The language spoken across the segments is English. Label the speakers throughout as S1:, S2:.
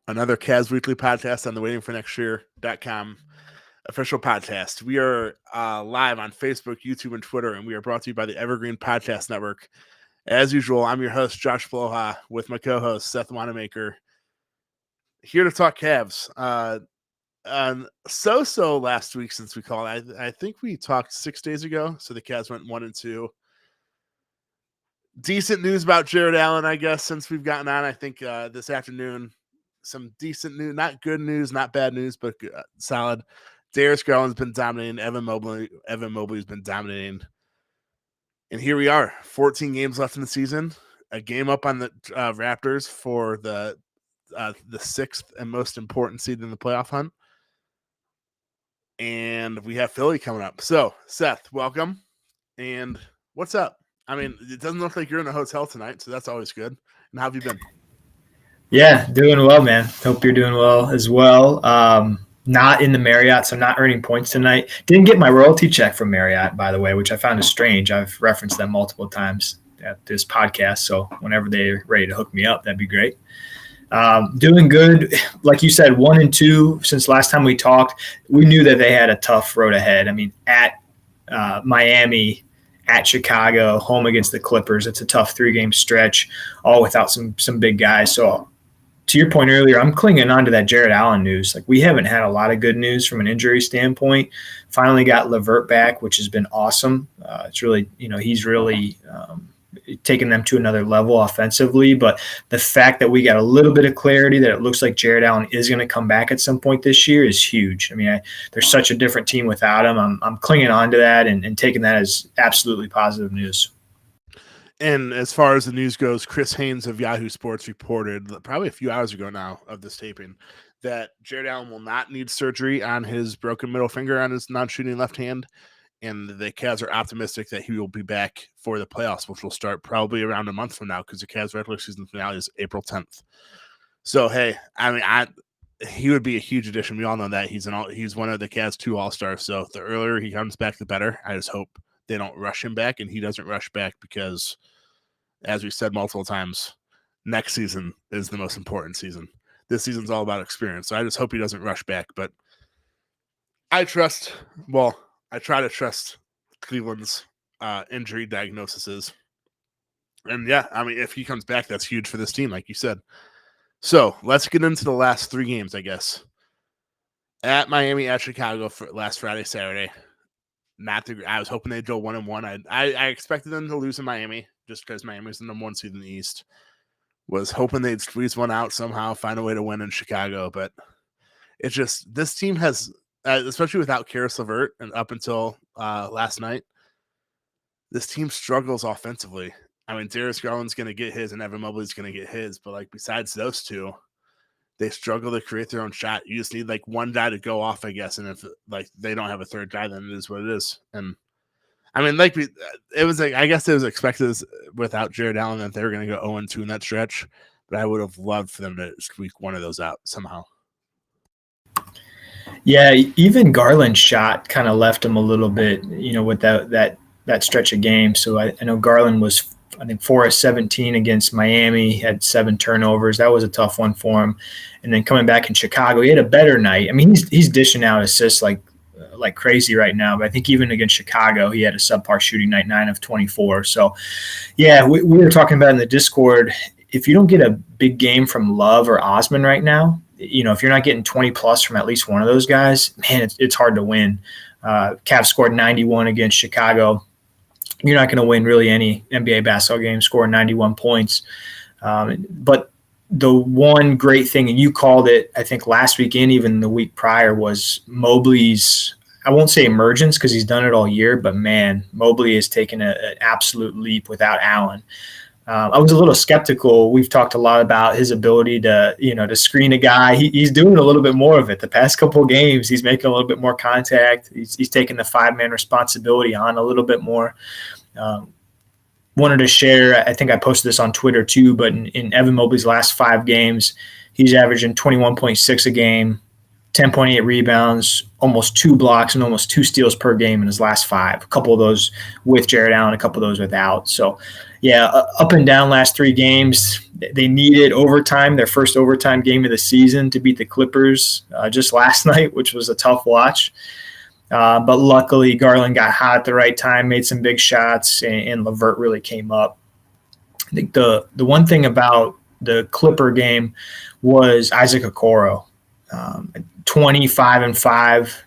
S1: another Cavs Weekly podcast on the waitingfornextyear.com official podcast. We are live on Facebook, YouTube, and Twitter, and we are brought to you by the Evergreen Podcast Network. As usual, I'm your host, Josh Floha, with my co-host, Seth Wanamaker, here to talk Cavs. So last week since we called. I think we talked 6 days ago, so the Cavs went 1-2. Decent news about Jared Allen, I guess, since we've gotten on. I think this afternoon, some decent news, not good news, not bad news, but solid. Darius Garland's been dominating. Evan Mobley's been dominating. And here we are, 14 games left in the season, a game up on the Raptors for the sixth and most important seed in the playoff hunt. And we have Philly coming up. So, Seth, welcome. And what's up? I mean, it doesn't look like you're in a hotel tonight, so that's always good. And how have you been?
S2: Yeah, doing well, man. Hope you're doing well as well. Not in the Marriott, so not earning points tonight. Didn't get my royalty check from Marriott, by the way, which I found is strange. I've referenced them multiple times at this podcast, so whenever they're ready to hook me up, that'd be great. Doing good. Like you said, 1-2 since last time we talked. We knew that they had a tough road ahead. I mean, at Miami, at Chicago, home against the Clippers. It's a tough 3-game stretch, all without some big guys. So to your point earlier, I'm clinging on to that Jared Allen news. Like, we haven't had a lot of good news from an injury standpoint. Finally got LeVert back, which has been awesome. It's really, he's really taking them to another level offensively. But the fact that we got a little bit of clarity that it looks like Jared Allen is going to come back at some point this year is huge. I mean, they're such a different team without him. I'm clinging on to that and taking that as absolutely positive news.
S1: And as far as the news goes, Chris Haynes of Yahoo Sports reported probably a few hours ago now of this taping that Jared Allen will not need surgery on his broken middle finger on his non-shooting left hand. And the Cavs are optimistic that he will be back for the playoffs, which will start probably around a month from now because the Cavs regular season finale is April 10th. So, hey, I mean, he would be a huge addition. We all know that. He's one of the Cavs 2 All-Stars. So the earlier he comes back, the better. I just hope they don't rush him back and he doesn't rush back because, as we said multiple times, next season is the most important season. This season's all about experience. So I just hope he doesn't rush back. But I try to trust Cleveland's injury diagnoses. And yeah, I mean, if he comes back, that's huge for this team, like you said. So let's get into the last 3 games, I guess. At Miami, at Chicago for last Friday, Saturday. I was hoping they'd go 1-1. I expected them to lose in Miami just because Miami's the number 1 seed in the East. Was hoping they'd squeeze one out somehow, find a way to win in Chicago. But it's just, this team has, especially without Caris LeVert and up until last night, this team struggles offensively. I mean, Darius Garland's going to get his and Evan Mobley's going to get his. But, like, besides those two, they struggle to create their own shot. You just need, like, one guy to go off, I guess. And if, like, they don't have a third guy, then it is what it is. And, I mean, like, it was, like, I guess it was expected without Jared Allen that they were going to go 0-2 in that stretch. But I would have loved for them to squeak one of those out somehow.
S2: Yeah, even Garland's shot kind of left him a little bit, with that stretch of games. So I know Garland was, I think, 4 of 17 against Miami, had 7 turnovers. That was a tough one for him. And then coming back in Chicago, he had a better night. I mean, he's dishing out assists like crazy right now. But I think even against Chicago, he had a subpar shooting night, 9 of 24. So, yeah, we were talking about in the Discord, if you don't get a big game from Love or Osman right now, if you're not getting 20-plus from at least one of those guys, man, it's hard to win. Cavs scored 91 against Chicago. You're not going to win really any NBA basketball game scoring 91 points. But the one great thing, and you called it, I think, last week and even the week prior, was Mobley's, I won't say emergence because he's done it all year, but, man, Mobley has taken an absolute leap without Allen. I was a little skeptical. We've talked a lot about his ability to screen a guy. He's doing a little bit more of it. The past couple of games, he's making a little bit more contact. He's taking the 5-man responsibility on a little bit more. Wanted to share, I think I posted this on Twitter too, but in Evan Mobley's last 5 games, he's averaging 21.6 a game, 10.8 rebounds, almost 2 blocks, and almost 2 steals per game in his last 5. A couple of those with Jared Allen, a couple of those without. So, yeah, up and down last 3 games. They needed overtime, their first overtime game of the season, to beat the Clippers just last night, which was a tough watch. But luckily, Garland got hot at the right time, made some big shots, and LeVert really came up. I think the one thing about the Clipper game was Isaac Okoro. 25-5.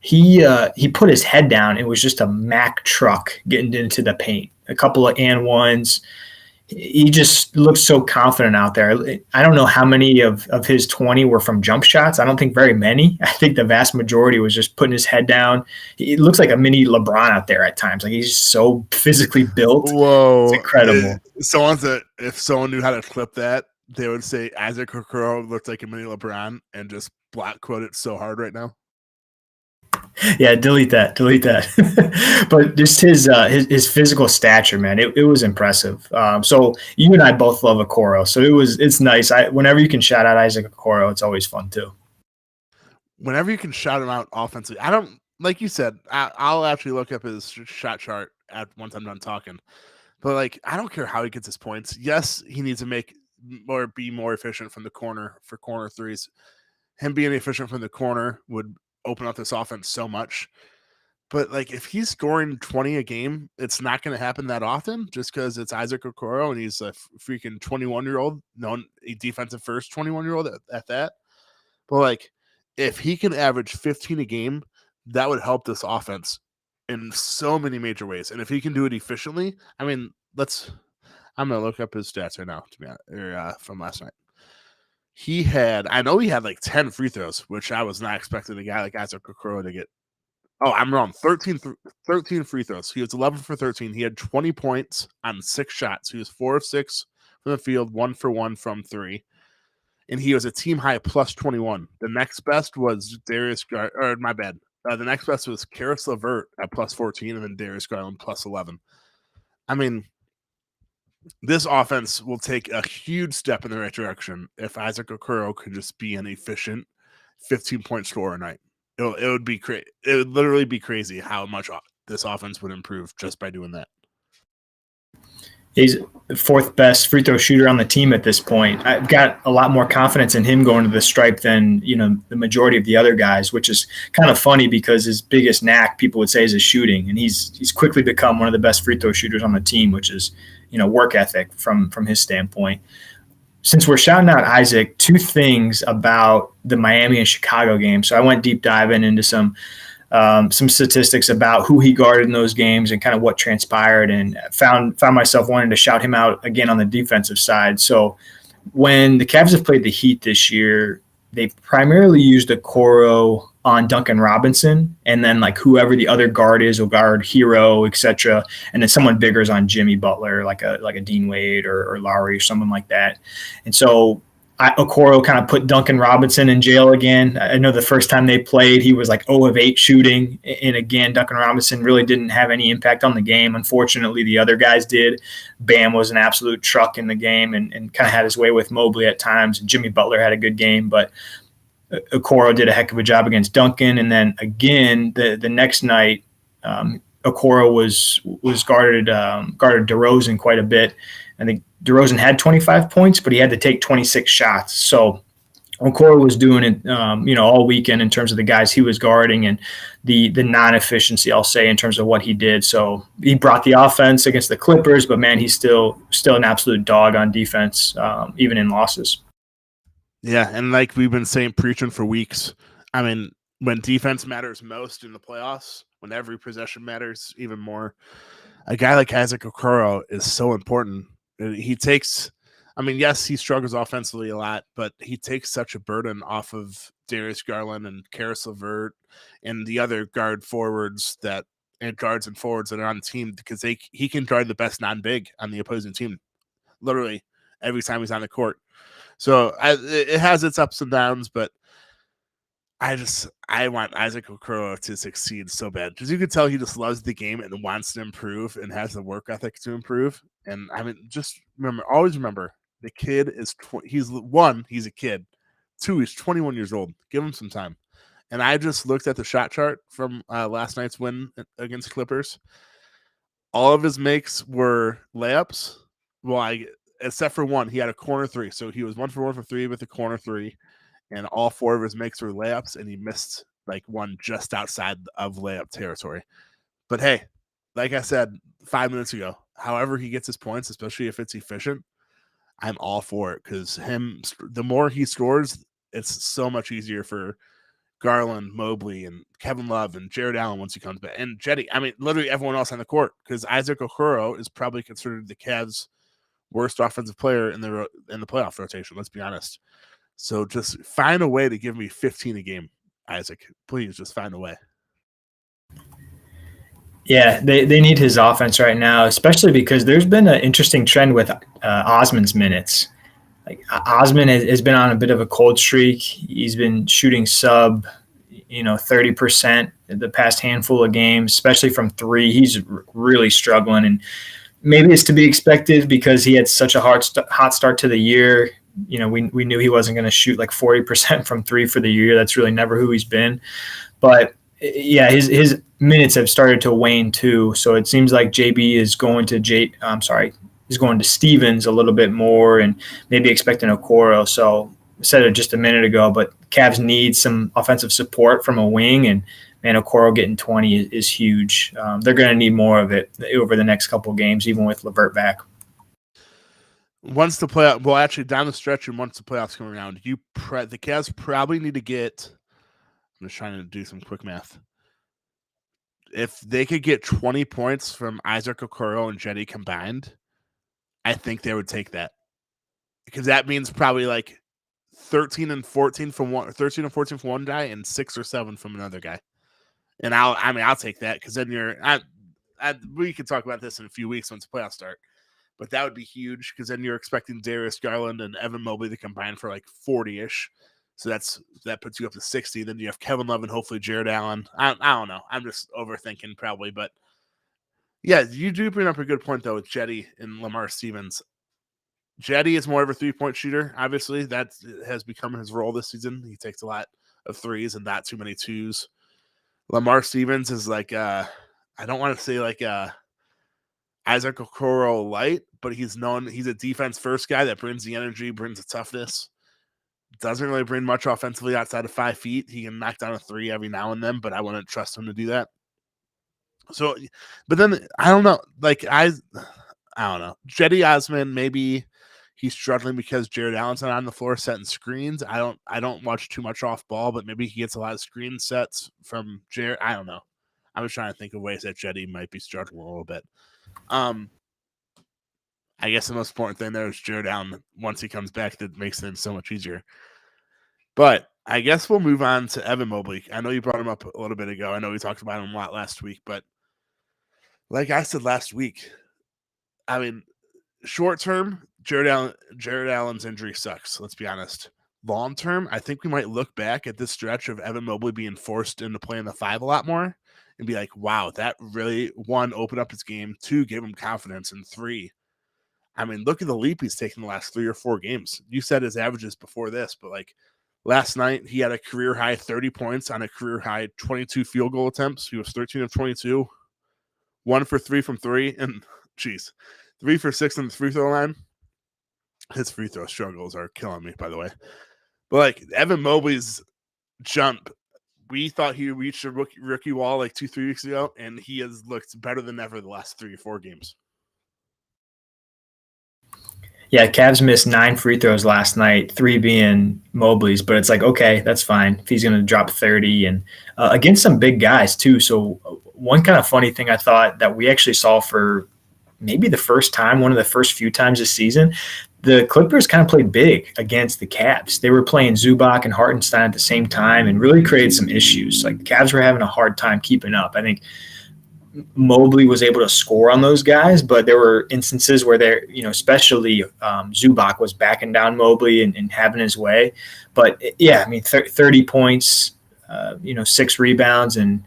S2: He put his head down. It was just a Mack truck getting into the paint. A couple of and ones. He just looked so confident out there. I don't know how many of his 20 were from jump shots. I don't think very many. I think the vast majority was just putting his head down. He looks like a mini LeBron out there at times. Like, he's so physically built.
S1: Whoa.
S2: It's incredible.
S1: If someone knew how to clip that, they would say Isaac Okoro looked like a mini LeBron and just block quote it so hard right now.
S2: Yeah, delete that. But just his physical stature, man, it was impressive. So you and I both love Okoro, so it's nice. Whenever you can shout out Isaac Okoro, it's always fun too.
S1: Whenever you can shout him out offensively, I don't, like you said, I'll actually look up his shot chart once I'm done talking. But like, I don't care how he gets his points. Yes, he needs to be more efficient from the corner for corner threes. Him being efficient from the corner would open up this offense so much. But like, if he's scoring 20 a game, it's not going to happen that often just because it's Isaac Okoro and he's a freaking 21-year-old, a defensive first 21-year-old at that. But like, if he can average 15 a game, that would help this offense in so many major ways. And if he can do it efficiently, I mean, I'm going to look up his stats right now from last night. I know he had like 10 free throws, which I was not expecting a guy like Isaac Okoro to get. Oh, I'm wrong. 13 free throws. He was 11 for 13. He had 20 points on 6 shots. He was 4 of 6 from the field, 1 for 1 from 3. And he was a team high plus 21. The next best was Darius Garland. Or my bad. The next best was Caris LeVert at plus 14, and then Darius Garland plus 11. I mean, this offense will take a huge step in the right direction if Isaac Okoro could just be an efficient 15-point scorer a night. It would be crazy. It would literally be crazy how much this offense would improve just by doing that.
S2: He's the 4th best free throw shooter on the team at this point. I've got a lot more confidence in him going to the stripe than the majority of the other guys, which is kind of funny because his biggest knack, people would say, is his shooting, and he's quickly become one of the best free throw shooters on the team, which is work ethic from his standpoint. Since we're shouting out Isaac, 2 things about the Miami and Chicago game. So I went deep diving into some statistics about who he guarded in those games and kind of what transpired, and found myself wanting to shout him out again on the defensive side. So when the Cavs have played the Heat this year, they primarily used Okoro on Duncan Robinson, and then like whoever the other guard is will guard Hero, etc. And then someone bigger is on Jimmy Butler, like a Dean Wade or Lowry or someone like that. And so Okoro kind of put Duncan Robinson in jail again. I know the first time they played, he was like 0 of 8 shooting. And again, Duncan Robinson really didn't have any impact on the game. Unfortunately, the other guys did. Bam was an absolute truck in the game and kind of had his way with Mobley at times. And Jimmy Butler had a good game, but Okoro did a heck of a job against Duncan. And then again, the next night, Okoro was guarded DeRozan quite a bit. I think DeRozan had 25 points, but he had to take 26 shots. So Okoro was doing it, all weekend in terms of the guys he was guarding and the non-efficiency, I'll say, in terms of what he did. So he brought the offense against the Clippers, but man, he's still an absolute dog on defense, even in losses.
S1: Yeah, and like we've been preaching for weeks, I mean, when defense matters most in the playoffs, when every possession matters even more, a guy like Isaac Okoro is so important. He takes, yes, he struggles offensively a lot, but he takes such a burden off of Darius Garland and Caris LeVert and the other guards and forwards that are on the team, because he can guard the best non-big on the opposing team, literally every time he's on the court. So it has its ups and downs, but I want Isaac Okoro to succeed so bad, because you can tell he just loves the game and wants to improve and has the work ethic to improve. And just always remember, the kid is he's a kid. 2, he's 21 years old. Give him some time. And I just looked at the shot chart from last night's win against Clippers. All of his makes were layups. Well, except for one, he had a corner three. So he was 1 for 1 for 3 with a corner three. And all 4 of his makes were layups, and he missed like one just outside of layup territory. But hey, like I said 5 minutes ago, however he gets his points, especially if it's efficient, I'm all for it, because the more he scores, it's so much easier for Garland, Mobley, and Kevin Love, and Jared Allen once he comes back. And Jetty, I mean, literally everyone else on the court, because Isaac Okoro is probably considered the Cavs' worst offensive player in the playoff rotation, let's be honest. So just find a way to give me 15 a game, Isaac. Please just find a way.
S2: Yeah, they need his offense right now, especially because there's been an interesting trend with Osman's minutes. Like Osman has been on a bit of a cold streak. He's been shooting sub, 30% the past handful of games, especially from 3. He's really struggling, and maybe it's to be expected because he had such a hot start to the year. We knew he wasn't going to shoot like 40% from 3 for the year. That's really never who he's been. But yeah, his minutes have started to wane too. So it seems like JB is going to Stevens a little bit more, and maybe expecting Okoro. So I said it just a minute ago, but Cavs need some offensive support from a wing, and Okoro getting 20 is huge. They're going to need more of it over the next couple of games, even with LeVert back.
S1: Once the playoff, well, actually down the stretch, and once the playoffs come around, the Cavs probably need to get. I'm just trying to do some quick math. If they could get 20 points from Isaac Okoro and Jetty combined, I think they would take that, because that means probably like 13 and 14 from one guy, and 6 or 7 from another guy. And I'll take that, because then we can talk about this in a few weeks once the playoffs start. But that would be huge, because then you're expecting Darius Garland and Evan Mobley to combine for like 40-ish. So that puts you up to 60. Then you have Kevin Love and hopefully Jared Allen. I don't know. I'm just overthinking probably. But yeah, you do bring up a good point, though, with Jetty and Lamar Stevens. Jetty is more of a three-point shooter, obviously. That has become his role this season. He takes a lot of threes and not too many twos. Lamar Stevens is like, I don't want to say like Isaac Okoro light, but he's a defense-first guy that brings the energy, brings the toughness. Doesn't really bring much offensively outside of 5 feet. He can knock down a 3 every now and then, but I wouldn't trust him to do that. So, but then I don't know. Like I don't know. Jetty Osman, maybe he's struggling because Jared Allen's not on the floor setting screens. I don't watch too much off ball, but maybe he gets a lot of screen sets from Jared. I don't know. I'm just trying to think of ways that Jetty might be struggling a little bit. I guess the most important thing there is Jared Allen. Once he comes back, that makes things so much easier. But I guess we'll move on to Evan Mobley. I know you brought him up a little bit ago. I know we talked about him a lot last week, but like I said last week, I mean, short term, Jared Allen's injury sucks. Let's be honest. Long term, I think we might look back at this stretch of Evan Mobley being forced into playing the 5 a lot more and be like, wow, that really, 1, opened up his game, 2, gave him confidence, and 3, I mean, look at the leap he's taken the last 3 or 4 games. You said his averages before this, but like last night, he had a career high 30 points on a career high 22 field goal attempts. He was 13 of 22, 1 for 3 from 3, and 3 for 6 on the free throw line. His free throw struggles are killing me, by the way. But like Evan Mobley's jump, we thought he reached a rookie wall like 2-3 weeks ago, and he has looked better than ever the last 3 or 4 games.
S2: Yeah, Cavs missed 9 free throws last night, 3 being Mobley's, but it's like, okay, that's fine if he's going to drop 30 and against some big guys too. So one kind of funny thing I thought that we actually saw for maybe the first time, one of the first few times this season, the Clippers kind of played big against the Cavs. They were playing Zubac and Hartenstein at the same time and really created some issues. Like the Cavs were having a hard time keeping up. I think Mobley was able to score on those guys, but there were instances where they're, especially Zubac was backing down Mobley and having his way. But yeah, I mean, 30 points, 6 rebounds, and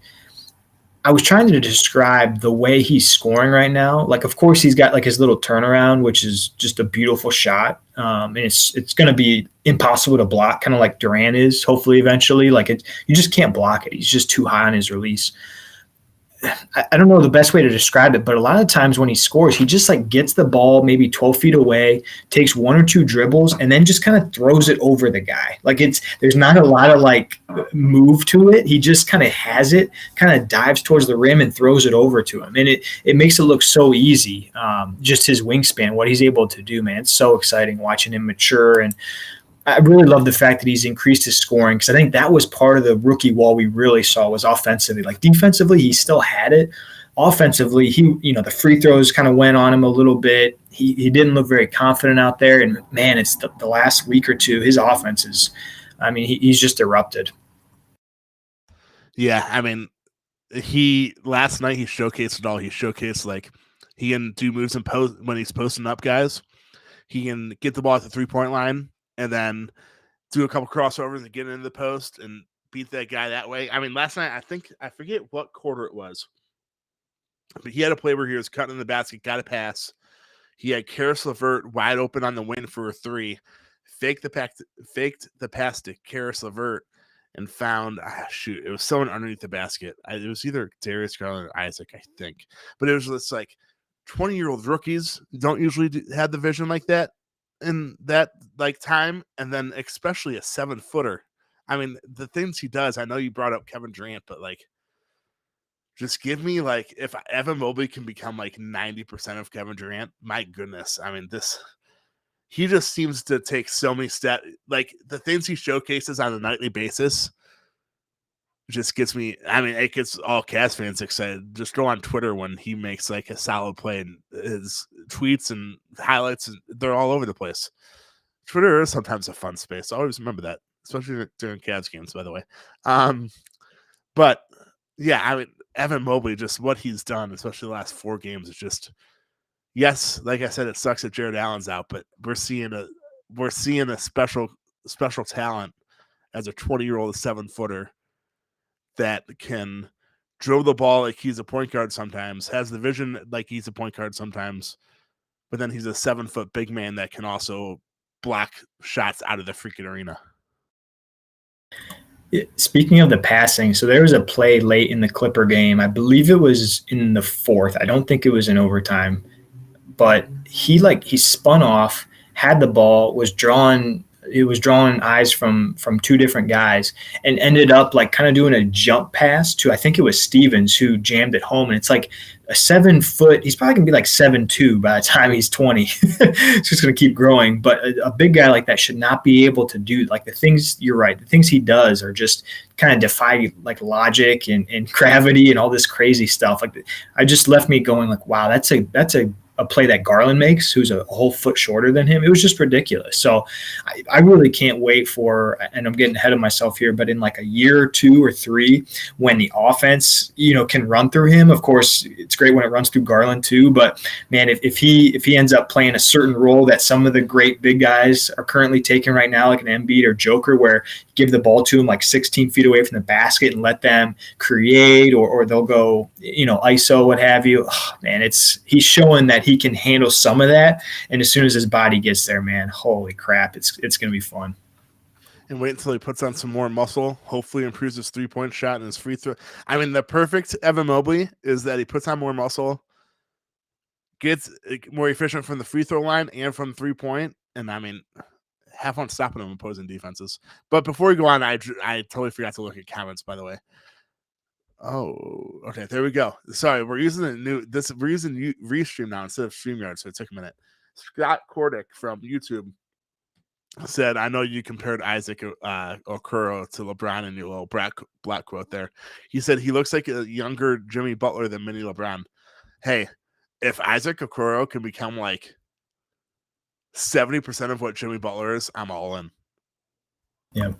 S2: I was trying to describe the way he's scoring right now. Like, of course, he's got like his little turnaround, which is just a beautiful shot. And it's going to be impossible to block, kind of like Durant is. Hopefully, eventually, like you just can't block it. He's just too high on his release. I don't know the best way to describe it, but a lot of times when he scores, he just like gets the ball maybe 12 feet away, takes one or two dribbles, and then just kind of throws it over the guy. Like there's not a lot of like move to it. He just kind of has it, kind of dives towards the rim and throws it over to him. And it makes it look so easy. Just his wingspan, what he's able to do, man. It's so exciting watching him mature. And I really love the fact that he's increased his scoring, because I think that was part of the rookie wall we really saw was offensively. Like defensively, he still had it. Offensively, the free throws kind of went on him a little bit. He didn't look very confident out there. And man, it's the last week or two, his offense is, I mean, he's just erupted.
S1: Yeah, I mean, last night he showcased it all. He showcased like he can do moves and post when he's posting up guys. He can get the ball at the 3-point line and then do a couple crossovers and get into the post and beat that guy that way. I mean, last night, I forget what quarter it was, but he had a play where he was cutting in the basket, got a pass. He had Karis LeVert wide open on the wing for a three, faked the pass to Karis LeVert, and found, it was someone underneath the basket. It was either Darius Garland or Isaac, I think. But it was just like 20-year-old rookies don't usually have the vision like that in that like time, and then especially a 7-footer. I mean, the things he does, I know you brought up Kevin Durant, but like just give me like if Evan Mobley can become like 90% of Kevin Durant, my goodness. I mean, he just seems to take so many steps, like the things he showcases on a nightly basis just gets me. I mean, it gets all Cavs fans excited. Just go on Twitter when he makes like a solid play, and his tweets and highlights, they're all over the place. Twitter is sometimes a fun space. I always remember that, especially during Cavs games, by the way. But yeah, I mean, Evan Mobley, just what he's done, especially the last 4 games, is just, yes, like I said, it sucks that Jared Allen's out, but we're seeing a special talent as a 20-year-old 7-footer that can dribble the ball like he's a point guard sometimes, has the vision like he's a point guard sometimes, but then he's a 7-foot big man that can also block shots out of the freaking arena.
S2: Speaking of the passing, so there was a play late in the Clipper game. I believe it was in the 4th. I don't think it was in overtime, but he spun off, had the ball, was drawing eyes from 2 different guys, and ended up like kind of doing a jump pass to, I think it was Stevens, who jammed it home. And it's like a 7-foot, he's probably gonna be like 7'2" by the time he's 20. It's just gonna keep growing. But a big guy like that should not be able to do like the things. You're right, the things he does are just kind of defy like logic and gravity and all this crazy stuff. Like, I just left me going like, wow, that's a play that Garland makes, who's a whole foot shorter than him. It was just ridiculous. So I really can't wait for, and I'm getting ahead of myself here, but in like a year or 2 or 3, when the offense, can run through him. Of course, it's great when it runs through Garland too, but man, if he ends up playing a certain role that some of the great big guys are currently taking right now, like an Embiid or Joker, where you give the ball to him like 16 feet away from the basket and let them create, or they'll go, ISO, what have you. Oh, man, he's showing that he can handle some of that, and as soon as his body gets there, man, holy crap, it's going to be fun.
S1: And wait until he puts on some more muscle, hopefully improves his 3-point shot and his free throw. I mean, the perfect Evan Mobley is that he puts on more muscle, gets more efficient from the free throw line and from 3-point, and I mean, have fun stopping him opposing defenses. But before we go on, I totally forgot to look at comments, by the way. Oh, okay. There we go. Sorry, we're using we're using Restream now instead of StreamYard, so it took a minute. Scott Cordick from YouTube said, "I know you compared Isaac Okoro to LeBron in your little black quote there. He said he looks like a younger Jimmy Butler than mini LeBron. Hey, if Isaac Okoro can become like 70% of what Jimmy Butler is, I'm all in."
S2: Yeah.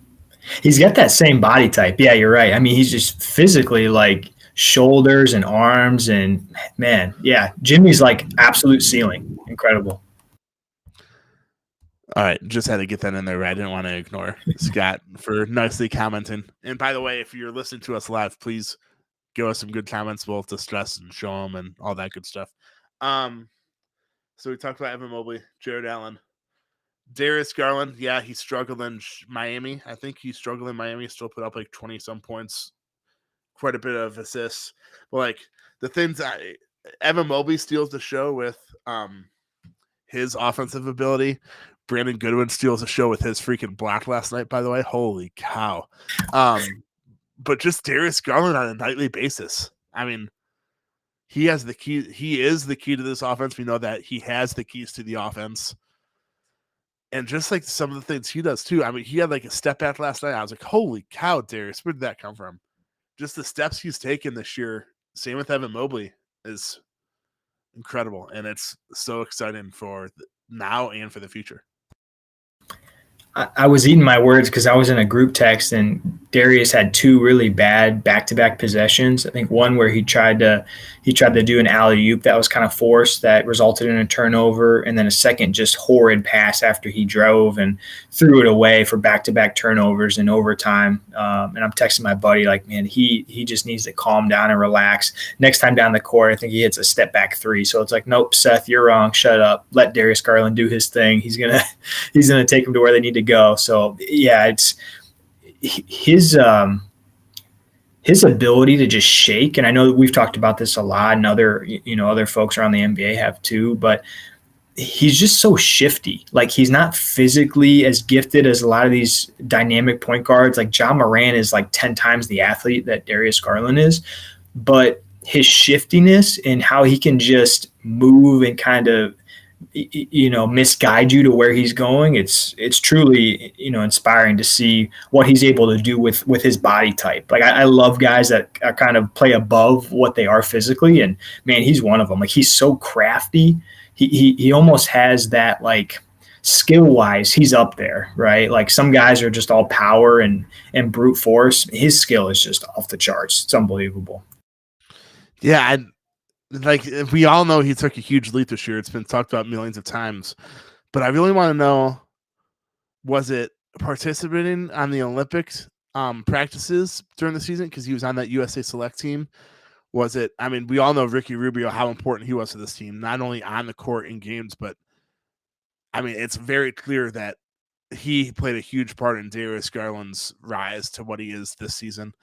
S2: He's got that same body type. Yeah, you're right. I mean, he's just physically like shoulders and arms, and man, yeah, Jimmy's like absolute ceiling. Incredible.
S1: All right, just had to get that in there. I didn't want to ignore Scott for nicely commenting. And by the way, if you're listening to us live, please give us some good comments, both to stress and show them and all that good stuff. So we talked about Evan Mobley, Jared Allen. Darius Garland, yeah, he struggled in Miami. I think he struggled in Miami, still put up like 20-some points, quite a bit of assists. But like the things Evan Mobley steals the show with his offensive ability. Brandon Goodwin steals the show with his freaking block last night, by the way. Holy cow. But just Darius Garland on a nightly basis. I mean, he has the key. He is the key to this offense. We know that he has the keys to the offense. And just like some of the things he does too. I mean, he had like a step back last night. I was like, holy cow, Darius, where did that come from? Just the steps he's taken this year. Same with Evan Mobley is incredible. And it's so exciting for now and for the future.
S2: I was eating my words because I was in a group text and Darius had two really bad back-to-back possessions. I think one where he tried to do an alley-oop that was kind of forced that resulted in a turnover, and then a second just horrid pass after he drove and threw it away for back-to-back turnovers in overtime. And I'm texting my buddy like, man, he just needs to calm down and relax. Next time down the court, I think he hits a step-back three. So it's like, nope, Seth, you're wrong. Shut up. Let Darius Garland do his thing. He's gonna take them to where they need to go. So yeah, it's his ability to just shake. And I know that we've talked about this a lot, and other folks around the NBA have too, but he's just so shifty. Like, he's not physically as gifted as a lot of these dynamic point guards. Like John Moran is like 10 times the athlete that Darius Garland is, but his shiftiness and how he can just move and kind of misguide you to where he's going. It's truly, inspiring to see what he's able to do with his body type. Like, I love guys that are kind of play above what they are physically. And man, he's one of them. Like, he's so crafty. He almost has that, like, skill wise, he's up there, right? Like, some guys are just all power and brute force. His skill is just off the charts. It's unbelievable.
S1: Yeah. Like, we all know he took a huge leap this year. It's been talked about millions of times. But I really want to know, was it participating on the Olympics practices during the season because he was on that USA Select team? Was it – I mean, we all know Ricky Rubio, how important he was to this team, not only on the court in games, but, I mean, it's very clear that he played a huge part in Darius Garland's rise to what he is this season.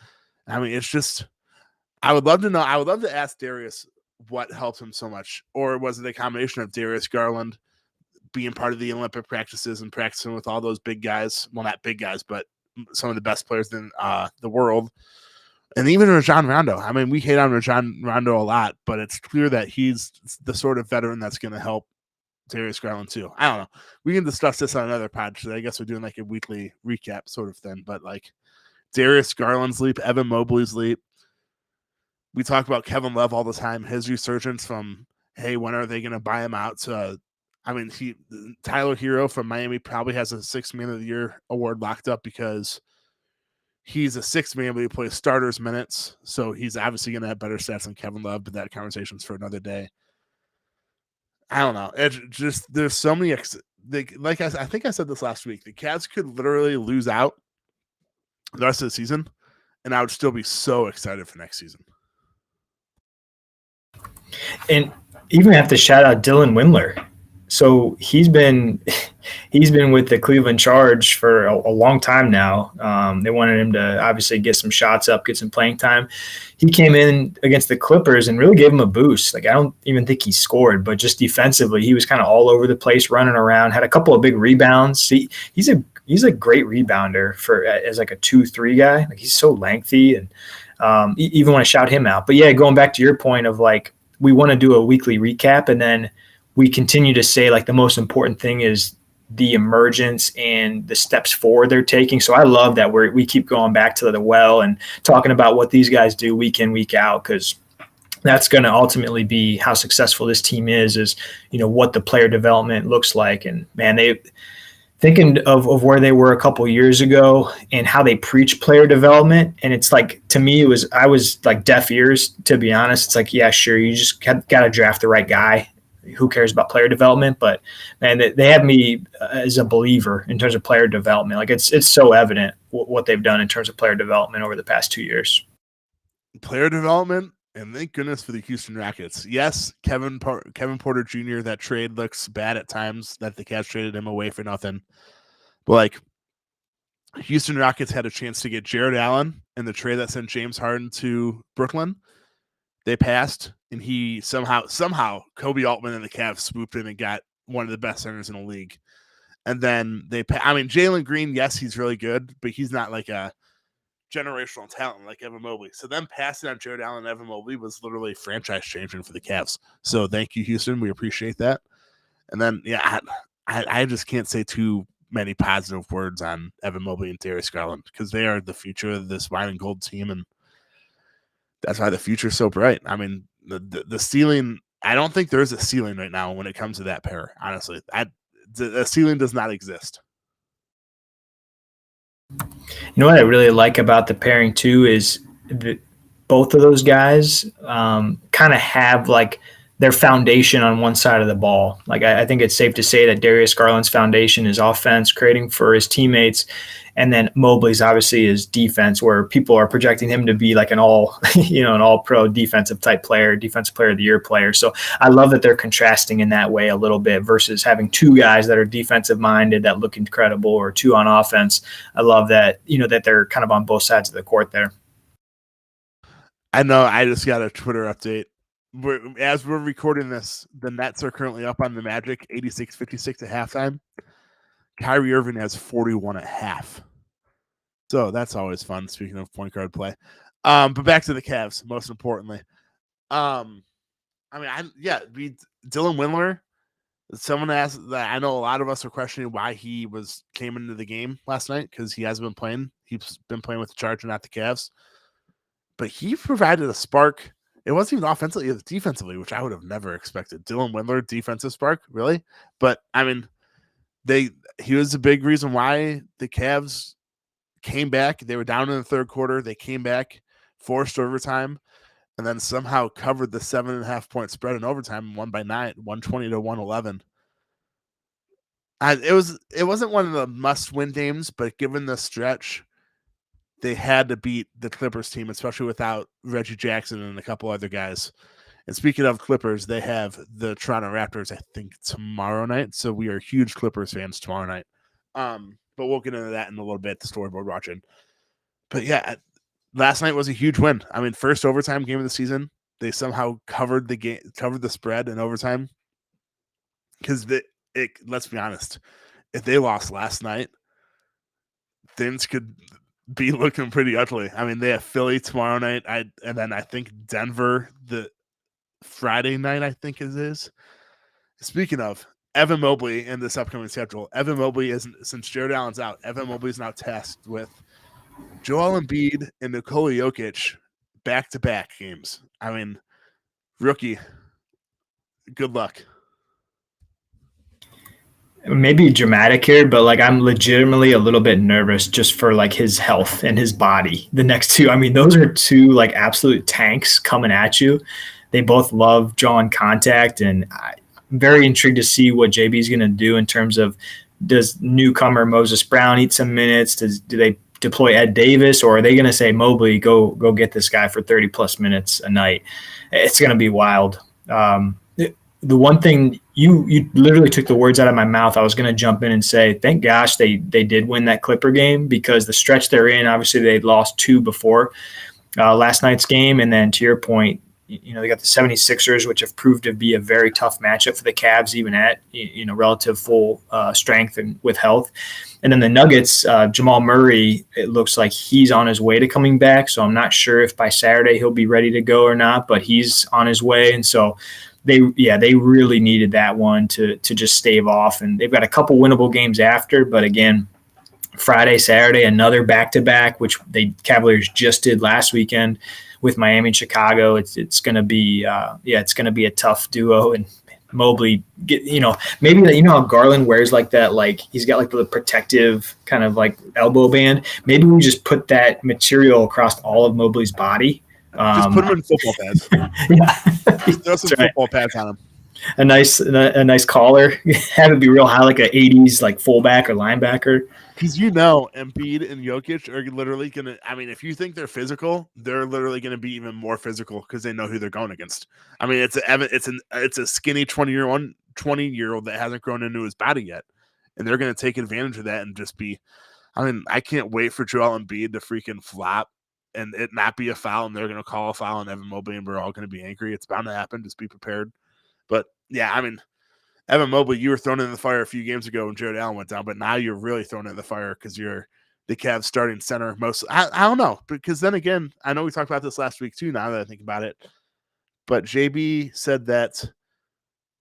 S1: I mean, it's just – I would love to know – I would love to ask Darius – what helped him so much, or was it a combination of Darius Garland being part of the Olympic practices and practicing with all those big guys? Well, not big guys, but some of the best players in the world, and even Rajon Rondo. I mean, we hate on Rajon Rondo a lot, but it's clear that he's the sort of veteran that's going to help Darius Garland too. I don't know. We can discuss this on another pod. So I guess we're doing like a weekly recap sort of thing, but like Darius Garland's leap, Evan Mobley's leap. We talk about Kevin Love all the time, his resurgence from, hey, when are they going to buy him out? To, I mean, Tyler Hero from Miami probably has a Sixth Man of the Year award locked up because he's a sixth man, but he plays starters minutes. So he's obviously going to have better stats than Kevin Love, but that conversation's for another day. I don't know. It's just, there's so many, like I think I said this last week, the Cavs could literally lose out the rest of the season, and I would still be so excited for next season.
S2: And even have to shout out Dylan Windler. So he's been with the Cleveland Charge for a long time now. They wanted him to obviously get some shots up, get some playing time. He came in against the Clippers and really gave him a boost. Like, I don't even think he scored, but just defensively, he was kind of all over the place, running around, had a couple of big rebounds. He's a great rebounder as like a 2-3 guy. Like, he's so lengthy, and even want to shout him out. But yeah, going back to your point of like, we want to do a weekly recap, and then we continue to say like the most important thing is the emergence and the steps forward they're taking. So I love that we keep going back to the well and talking about what these guys do week in, week out, because that's going to ultimately be how successful this team is what the player development looks like. And man, thinking of where they were a couple years ago and how they preach player development. And it's like, to me, I was like deaf ears, to be honest. It's like, yeah, sure, you just got to draft the right guy. Who cares about player development? But man, they have me as a believer in terms of player development. Like, it's so evident what they've done in terms of player development over the past 2 years.
S1: player development, and thank goodness for the Houston Rockets. Yes, Kevin Porter Jr., that trade looks bad at times, that the Cavs traded him away for nothing. But like, Houston Rockets had a chance to get Jared Allen in the trade that sent James Harden to Brooklyn. They passed, and he somehow Kobe Altman and the Cavs swooped in and got one of the best centers in the league. And then Jalen Green, yes, he's really good, but he's not like a generational talent like Evan Mobley. So them passing on Jared Allen and Evan Mobley was literally franchise changing for the Cavs. So thank you, Houston. We appreciate that. And then, yeah, I just can't say too many positive words on Evan Mobley and Darius Garland because they are the future of this wine and gold team, and that's why the future is so bright. I mean, the ceiling, I don't think there's a ceiling right now when it comes to that pair, honestly. The ceiling does not exist.
S2: You know what I really like about the pairing too is that both of those guys kind of have like their foundation on one side of the ball. Like I think it's safe to say that Darius Garland's foundation is offense, creating for his teammates, and then Mobley's obviously is defense, where people are projecting him to be like an all-pro defensive type player, defensive player of the year player. So I love that they're contrasting in that way a little bit versus having two guys that are defensive minded that look incredible, or two on offense. I love that, that they're kind of on both sides of the court there.
S1: I know. I just got a Twitter update. As we're recording this, the Nets are currently up on the Magic, 86-56 at halftime. Kyrie Irving has 41 at half. So that's always fun, speaking of point guard play. But back to the Cavs, most importantly. Dylan Windler. Someone asked that. I know a lot of us are questioning why he came into the game last night because he hasn't been playing. He's been playing with the Chargers, not the Cavs. But he provided a spark. It wasn't even offensively, it was defensively, which I would have never expected. Dylan Windler, defensive spark, really? But, I mean, he was a big reason why the Cavs came back. They were down in the third quarter. They came back, forced overtime, and then somehow covered the 7.5-point spread in overtime and won by 9, 120-111. It wasn't one of the must-win games, but given the stretch, they had to beat the Clippers team, especially without Reggie Jackson and a couple other guys. And speaking of Clippers, they have the Toronto Raptors, I think, tomorrow night. So we are huge Clippers fans tomorrow night. But we'll get into that in a little bit, the storyboard watching. But yeah, last night was a huge win. I mean, first overtime game of the season. They somehow covered the spread in overtime. Because let's be honest, if they lost last night, things could be looking pretty ugly. I mean, they have Philly tomorrow night, and then I think Denver the Friday night, I think it is. Speaking of Evan Mobley in this upcoming schedule, Evan Mobley since Jared Allen's out, Evan Mobley is now tasked with Joel Embiid and Nikola Jokic back-to-back games. I mean, rookie, good luck.
S2: Maybe dramatic here, but like I'm legitimately a little bit nervous just for like his health and his body. The next two, I mean, those are two like absolute tanks coming at you. They both love drawing contact, and I'm very intrigued to see what JB is going to do in terms of, does newcomer Moses Brown eat some minutes? Do they deploy Ed Davis, or are they going to say, Mobley, go get this guy for 30 plus minutes a night? It's going to be wild. The one thing you literally took the words out of my mouth. I was going to jump in and say, thank gosh they did win that Clipper game, because the stretch they're in, obviously they lost 2 before last night's game. And then to your point, they got the 76ers, which have proved to be a very tough matchup for the Cavs, even at, relative full strength and with health. And then the Nuggets, Jamal Murray, it looks like he's on his way to coming back. So I'm not sure if by Saturday he'll be ready to go or not, but he's on his way. And so they really needed that one to just stave off. And they've got a couple winnable games after, but again, Friday, Saturday, another back-to-back, which the Cavaliers just did last weekend with Miami and Chicago. It's going to be it's going to be a tough duo. And Mobley, maybe how Garland wears like that, like he's got like the protective kind of like elbow band. Maybe we just put that material across all of Mobley's body.
S1: Just put him in football pads.
S2: Yeah,
S1: just throw some football pads on him.
S2: A nice collar. Have it be real high, like a '80s like fullback or linebacker.
S1: Because Embiid and Jokic are literally going to. I mean, if you think they're physical, they're literally going to be even more physical because they know who they're going against. I mean, it's a skinny 20-year-old that hasn't grown into his body yet, and they're going to take advantage of that and just be. I mean, I can't wait for Joel Embiid to freaking flop and it not be a foul, and they're going to call a foul, and Evan Mobley and we're all going to be angry. It's bound to happen. Just be prepared. But yeah, I mean, Evan Mobley, you were thrown in the fire a few games ago when Jared Allen went down, but now you're really thrown in the fire because you're the Cavs starting center. I don't know, because then again, I know we talked about this last week too. Now that I think about it, but JB said that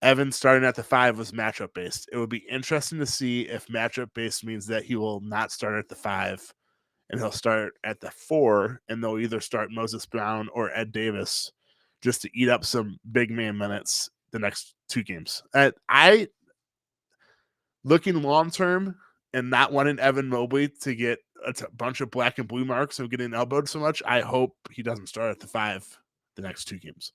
S1: Evan starting at the 5 was matchup based. It would be interesting to see if matchup based means that he will not start at the 5 and he'll start at the 4, and they'll either start Moses Brown or Ed Davis just to eat up some big man minutes the next 2 games. I looking long term and not wanting Evan Mobley to get a bunch of black and blue marks of getting elbowed so much, I hope he doesn't start at the 5 the next 2 games.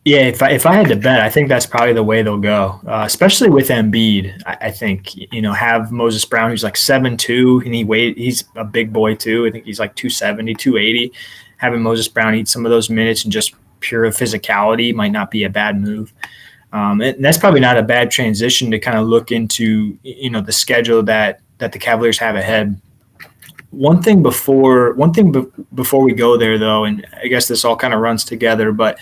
S2: Yeah, if I had to bet, I think that's probably the way they'll go, especially with Embiid. I think, have Moses Brown, who's like 7'2", and he's a big boy too. I think he's like 270, 280. Having Moses Brown eat some of those minutes and just pure physicality might not be a bad move. And that's probably not a bad transition to kind of look into, the schedule that the Cavaliers have ahead. One thing before we go there, though, and I guess this all kind of runs together, but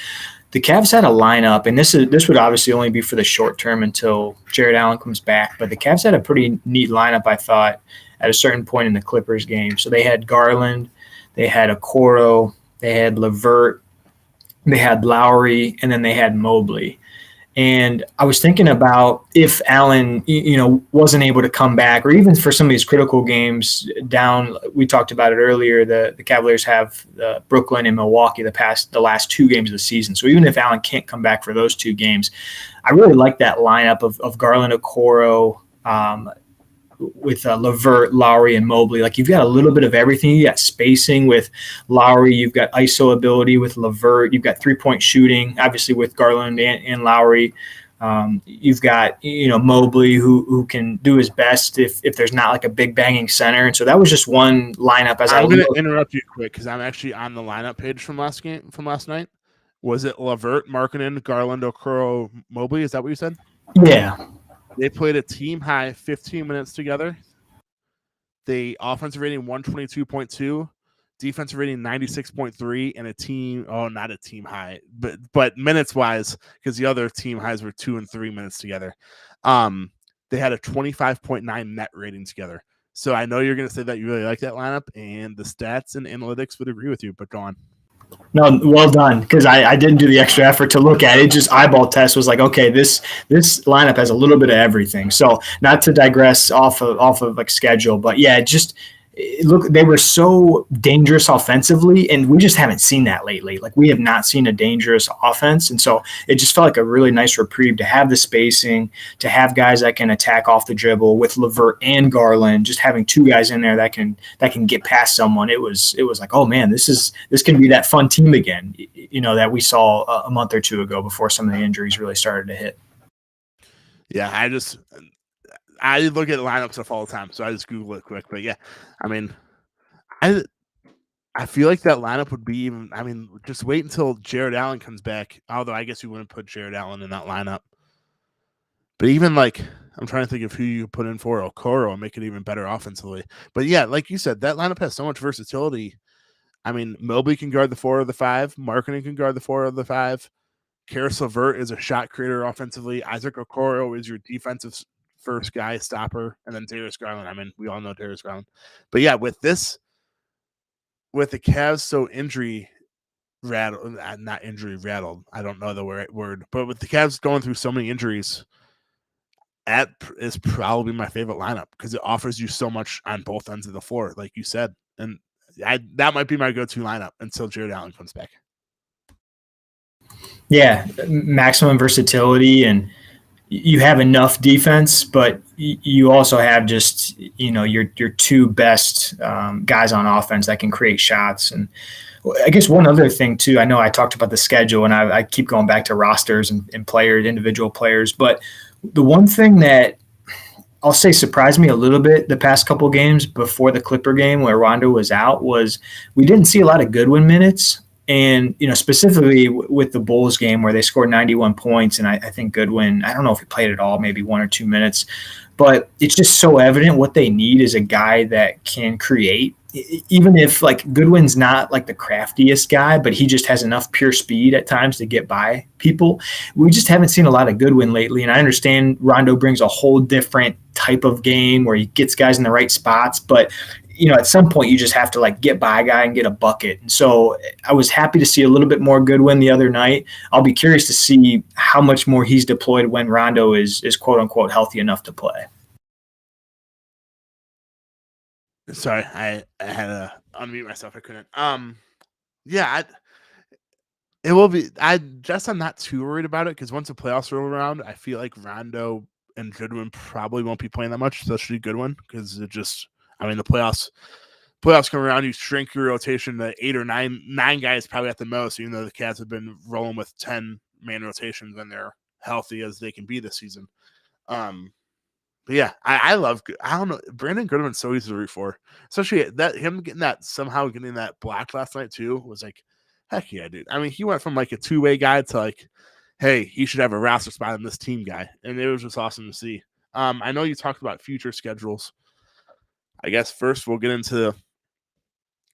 S2: the Cavs had a lineup, and this would obviously only be for the short term until Jared Allen comes back, but the Cavs had a pretty neat lineup, I thought, at a certain point in the Clippers game. So they had Garland, they had Okoro, they had LeVert, they had Lowry, and then they had Mobley. And I was thinking about if Allen, wasn't able to come back, or even for some of these critical games down. We talked about it earlier. The Cavaliers have Brooklyn and Milwaukee the last 2 games of the season. So even if Allen can't come back for those 2 games, I really like that lineup of Garland, Okoro, with LeVert, Lowry, and Mobley. Like, you've got a little bit of everything. You got spacing with Lowry. You've got ISO ability with LeVert. You've got 3-point shooting, obviously, with Garland and Lowry. You've got, Mobley who can do his best if there's not like a big banging center. And so that was just one lineup.
S1: I'm going to interrupt you quick because I'm actually on the lineup page from last night. Was it LeVert, Markkanen, Garland, Okoro, Mobley? Is that what you said?
S2: Yeah.
S1: They played a team high 15 minutes together. The offensive rating 122.2, defensive rating 96.3, and not a team high, but minutes wise, because the other team highs were 2 and 3 minutes together. They had a 25.9 net rating together. So I know you're going to say that you really like that lineup, and the stats and analytics would agree with you, but go on.
S2: No, well done, because I didn't do the extra effort to look at it. Just eyeball test was like, okay, this lineup has a little bit of everything. So not to digress off of like schedule, but yeah, just look, they were so dangerous offensively, and we just haven't seen that lately. Like, we have not seen a dangerous offense, and so it just felt like a really nice reprieve to have the spacing, to have guys that can attack off the dribble with LeVert and Garland. Just having 2 guys in there that can get past someone. It was like, oh man, this can be that fun team again, that we saw a month or 2 ago before some of the injuries really started to hit.
S1: Yeah, I look at lineup stuff all the time, so I just Google it quick. But yeah, I mean, I feel like that lineup would be even. I mean, just wait until Jared Allen comes back. Although I guess you wouldn't put Jared Allen in that lineup. But even like, I'm trying to think of who you put in for Okoro and make it even better offensively. But yeah, like you said, that lineup has so much versatility. I mean, Mobley can guard the 4 or the 5. Markkanen can guard the 4 or the 5. Karis LeVert is a shot creator offensively. Isaac Okoro is your defensive first guy, stopper, and then Darius Garland. I mean, we all know Darius Garland. But yeah, with the Cavs so injury rattled, not injury rattled, I don't know the right word, but with the Cavs going through so many injuries, that is probably my favorite lineup because it offers you so much on both ends of the floor, like you said. And that might be my go-to lineup until Jared Allen comes back.
S2: Yeah, maximum versatility, and you have enough defense, but you also have just, your 2 best guys on offense that can create shots. And I guess one other thing too, I know I talked about the schedule, and I keep going back to rosters and players, individual players, but the one thing that I'll say surprised me a little bit the past couple games before the Clipper game where Rondo was out was we didn't see a lot of Goodwin minutes. And, specifically with the Bulls game where they scored 91 points, and I think Goodwin, I don't know if he played at all, maybe 1 or 2 minutes, but it's just so evident what they need is a guy that can create. Even if like Goodwin's not like the craftiest guy, but he just has enough pure speed at times to get by people. We just haven't seen a lot of Goodwin lately. And I understand Rondo brings a whole different type of game where he gets guys in the right spots, but at some point you just have to like get by a guy and get a bucket. And so I was happy to see a little bit more Goodwin the other night. I'll be curious to see how much more he's deployed when Rondo is quote unquote healthy enough to play.
S1: Sorry, I had to unmute myself. I couldn't. Yeah, it will be. I'm not too worried about it because once the playoffs roll around, I feel like Rondo and Goodwin probably won't be playing that much, especially Goodwin, because the playoffs come around, you shrink your rotation to 8 or 9 guys probably at the most, even though the Cavs have been rolling with 10-man rotations when they're healthy as they can be this season. But yeah, I don't know. Brandon Goodwin's so easy to root for, especially that him getting that block last night too was like, heck yeah, dude. I mean, he went from like a 2-way guy to like, hey, he should have a roster spot in this team guy, and it was just awesome to see. I know you talked about future schedules. I guess first we'll get into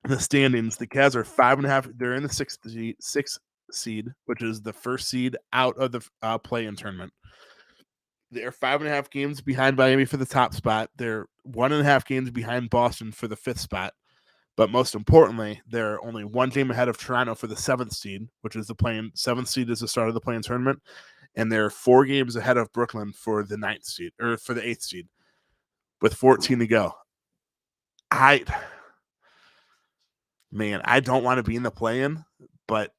S1: the standings. The Cavs are 5.5. They're in the sixth seed, which is the first seed out of the play-in tournament. They're 5.5 games behind Miami for the top spot. They're 1.5 games behind Boston for the 5th spot. But most importantly, they're only 1 game ahead of Toronto for the 7th seed, which is the play-in. 7th seed is the start of the play-in tournament. And they're 4 games ahead of Brooklyn for the 9th seed, or for the 8th seed, with 14 to go. I don't want to be in the play-in, but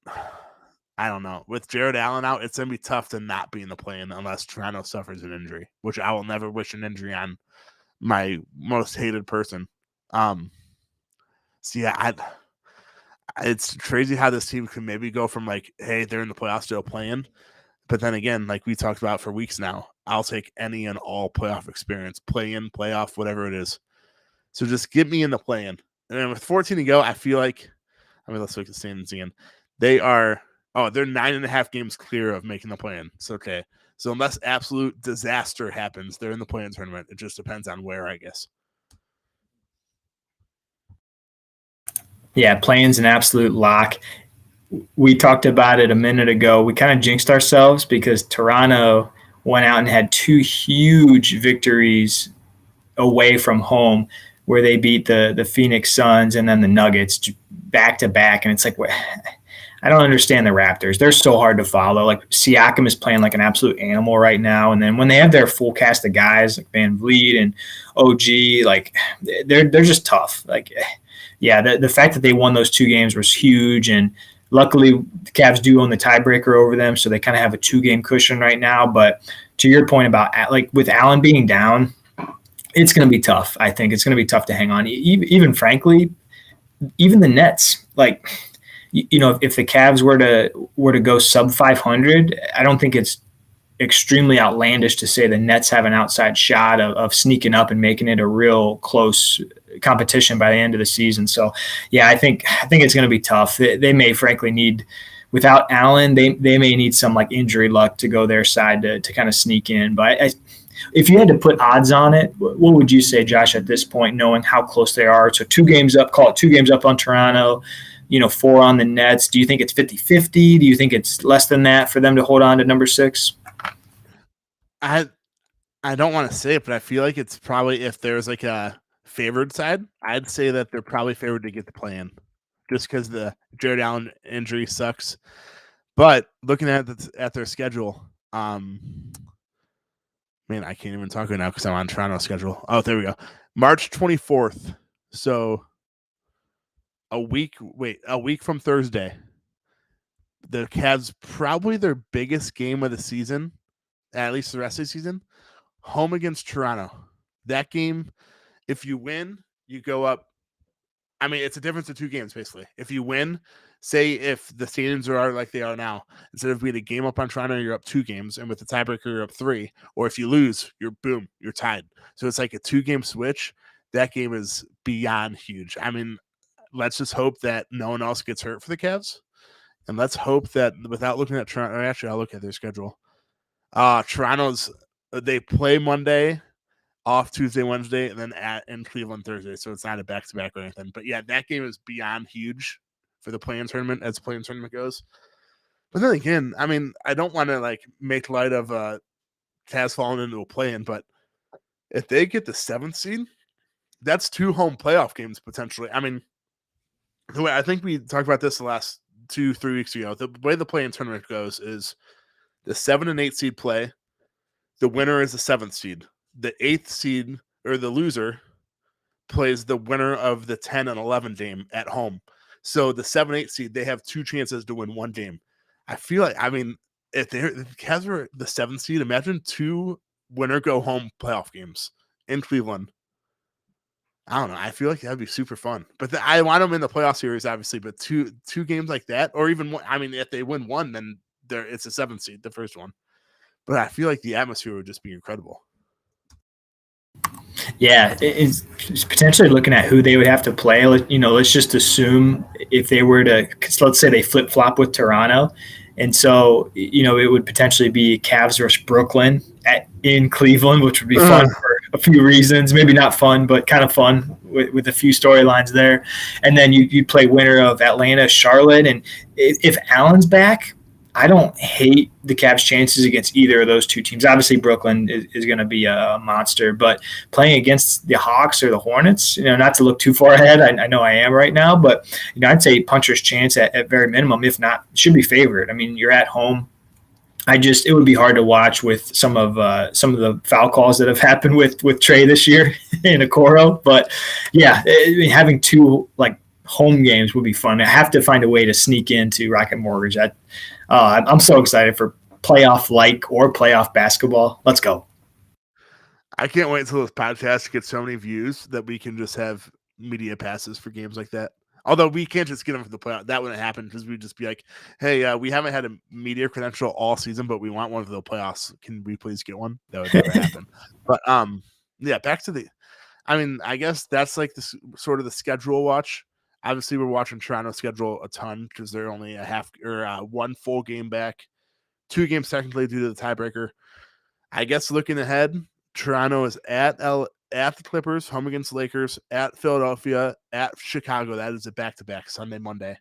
S1: I don't know. With Jared Allen out, it's going to be tough to not be in the play-in unless Toronto suffers an injury, which I will never wish an injury on my most hated person. So yeah, it's crazy how this team can maybe go from like, hey, they're in the playoffs to a play-in. But then again, like we talked about for weeks now, I'll take any and all playoff experience, play-in, playoff, whatever it is. So just get me in the play-in. And then with 14 to go, I feel like, let's look at the standings again. They're 9.5 games clear of making the play-in. It's okay. So unless absolute disaster happens, they're in the play-in tournament. It just depends on where, I guess.
S2: Yeah, play-in's an absolute lock. We talked about it a minute ago. We kind of jinxed ourselves because Toronto went out and had 2 huge victories away from home where they beat the Phoenix Suns and then the Nuggets back to back. And it's like, I don't understand the Raptors. They're so hard to follow. Like Siakam is playing like an absolute animal right now. And then when they have their full cast of guys like Van Vliet and OG, like they're just tough. Like, yeah, the fact that they won those 2 games was huge. And luckily the Cavs do own the tiebreaker over them. So they kind of have a 2-game cushion right now. But to your point about like with Allen being down, it's going to be tough. I think it's going to be tough to hang on. Even frankly, even the Nets, like, if the Cavs were to go sub 500, I don't think it's extremely outlandish to say the Nets have an outside shot of sneaking up and making it a real close competition by the end of the season. So, yeah, I think it's going to be tough. They may frankly need, without Allen, they may need some like injury luck to go their side to kind of sneak in. But if you had to put odds on it, what would you say, Josh, at this point, knowing how close they are? So 2 games up, call it 2 games up on Toronto, 4 on the Nets. Do you think it's 50-50? Do you think it's less than that for them to hold on to number 6?
S1: I don't want to say it, but I feel like it's probably, if there's like a favored side, I'd say that they're probably favored to get the play-in just because the Jared Allen injury sucks. But looking at their schedule, man, I can't even talk right now because I'm on Toronto's schedule. Oh, there we go. March 24th. So a week from Thursday. The Cavs probably their biggest game of the season, at least the rest of the season, home against Toronto. That game, if you win, you go up I mean, it's a difference of 2 games, basically. If you win, say if the standings are like they are now, instead of being a game up on Toronto, you're up 2 games, and with the tiebreaker, you're up 3. Or if you lose, you're tied. So it's like a 2-game switch. That game is beyond huge. I mean, let's just hope that no one else gets hurt for the Cavs. And let's hope that without looking at Toronto, actually, I'll look at their schedule. They play Monday, off Tuesday, Wednesday, and then in Cleveland Thursday. So it's not a back-to-back or anything. But yeah, that game is beyond huge for the play-in tournament as the play-in tournament goes. But then again, I mean, I don't want to like make light of Cavs falling into a play-in, but if they get the 7th seed, that's 2 home playoff games potentially. I mean, the way I think we talked about this the last 2-3 weeks ago. The way the play-in tournament goes is the 7 and 8 seed play. The winner is the 7th seed. The 8th seed or the loser plays the winner of the 10 and 11 game at home. So the 7-8 seed, they have 2 chances to win 1 game. I feel like, I mean, if the Cavs were the 7th seed, imagine 2 winner go home playoff games in Cleveland. I don't know. I feel like that'd be super fun. But I want them in the playoff series, obviously. But two games like that, or even one, I mean, if they win 1, then it's a 7th seed, the first one. But I feel like the atmosphere would just be incredible.
S2: Yeah, it's potentially looking at who they would have to play. Let's just assume if they were to, let's say they flip-flop with Toronto. And so, it would potentially be Cavs versus Brooklyn in Cleveland, which would be fun for a few reasons. Maybe not fun, but kind of fun with a few storylines there. And then you play winner of Atlanta, Charlotte. And if Allen's back, I don't hate the Cavs' chances against either of those 2 teams. Obviously, Brooklyn is going to be a monster, but playing against the Hawks or the Hornets, not to look too far ahead, I know I am right now, but I'd say puncher's chance at very minimum, if not, should be favored. I mean, you're at home. It would be hard to watch with some of the foul calls that have happened with Trey this year in Okoro, but yeah, having 2 like home games would be fun. I have to find a way to sneak into Rocket Mortgage. I'm so excited for playoff-like or playoff basketball. Let's go.
S1: I can't wait until this podcast gets so many views that we can just have media passes for games like that. Although we can't just get them for the playoff. That wouldn't happen because we'd just be like, hey, we haven't had a media credential all season, but we want one for the playoffs. Can we please get one? That would never happen. But yeah, back to I guess that's like the sort of the schedule watch. Obviously, we're watching Toronto schedule a ton because they're only a 1 full game back, 2 games technically due to the tiebreaker. I guess looking ahead, Toronto is at the Clippers, home against Lakers, at Philadelphia, at Chicago. That is a back-to-back Sunday, Monday,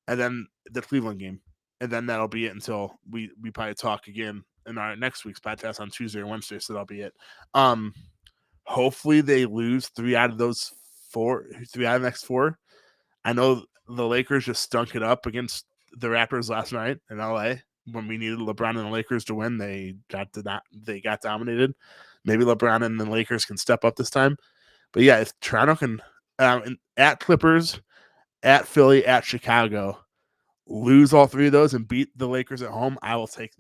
S1: and then the Cleveland game, and then that'll be it until we probably talk again in our next week's podcast on Tuesday or Wednesday. So that'll be it. Hopefully they lose 3 out of those 4, 3 out of the next 4. I know the Lakers just stunk it up against the Raptors last night in LA when we needed LeBron and the Lakers to win. They got dominated. Maybe LeBron and the Lakers can step up this time. But yeah, if Toronto can at Clippers, at Philly, at Chicago, lose all 3 of those and beat the Lakers at home, I'll take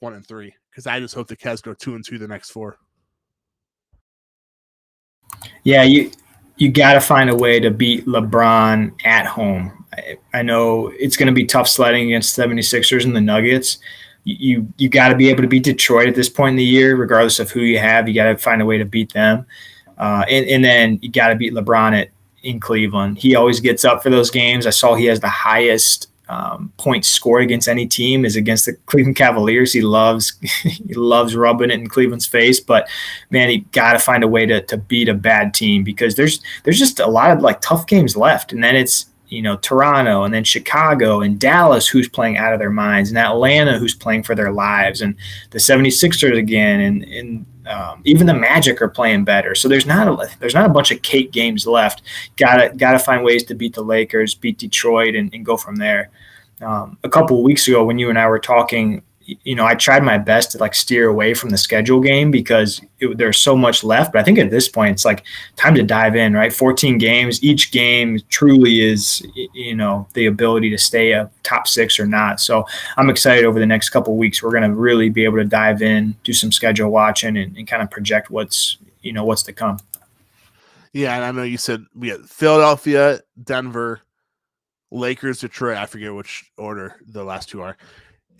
S1: 1 and 3 because I just hope the Cavs go 2-2 the next 4.
S2: Yeah, you got to find a way to beat LeBron at home. I know it's going to be tough sledding against 76ers and the Nuggets. You got to be able to beat Detroit at this point in the year, regardless of who you have. You got to find a way to beat them. And then you got to beat LeBron in Cleveland. He always gets up for those games. I saw he has the highest points scored against any team is against the Cleveland Cavaliers. He loves rubbing it in Cleveland's face, but man, he got to find a way to beat a bad team because there's just a lot of like tough games left. And then it's, Toronto and then Chicago and Dallas, who's playing out of their minds, and Atlanta, who's playing for their lives, and the 76ers again. And even the Magic are playing better. So there's not a bunch of cake games left. Gotta find ways to beat the Lakers, beat Detroit, and go from there. A couple of weeks ago when you and I were talking, I tried my best to like steer away from the schedule game because there's so much left. But I think at this point, it's like time to dive in, right? 14 games. Each game truly is, the ability to stay a top 6 or not. So I'm excited over the next couple of weeks. We're going to really be able to dive in, do some schedule watching and kind of project what's to come.
S1: Yeah, and I know you said we had Philadelphia, Denver, Lakers, Detroit. I forget which order the last two are.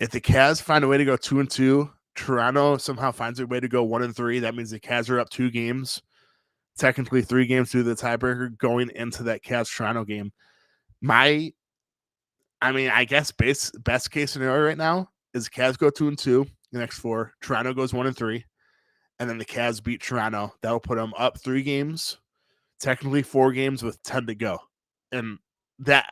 S1: If the Cavs find a way to go 2-2, Toronto somehow finds a way to go 1-3. That means the Cavs are up 2 games, technically 3 games through the tiebreaker going into that Cavs Toronto game. I guess best case scenario right now is the Cavs go 2-2 the next 4. Toronto goes 1-3, and then the Cavs beat Toronto. That'll put them up 3 games, technically 4 games with 10 to go, and that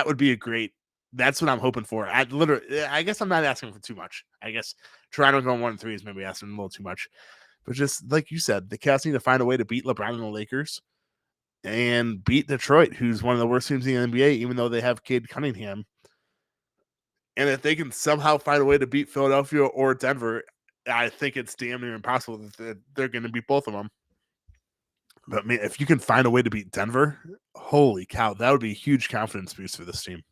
S1: would be a great. That's what I'm hoping for. I guess I'm not asking for too much. I guess Toronto going 1-3 is maybe asking a little too much, but just like you said, the Cavs need to find a way to beat LeBron and the Lakers and beat Detroit, who's one of the worst teams in the NBA, even though they have Cade Cunningham. And if they can somehow find a way to beat Philadelphia or Denver, I think it's damn near impossible that they're going to beat both of them. But man, if you can find a way to beat Denver, holy cow, that would be a huge confidence boost for this team.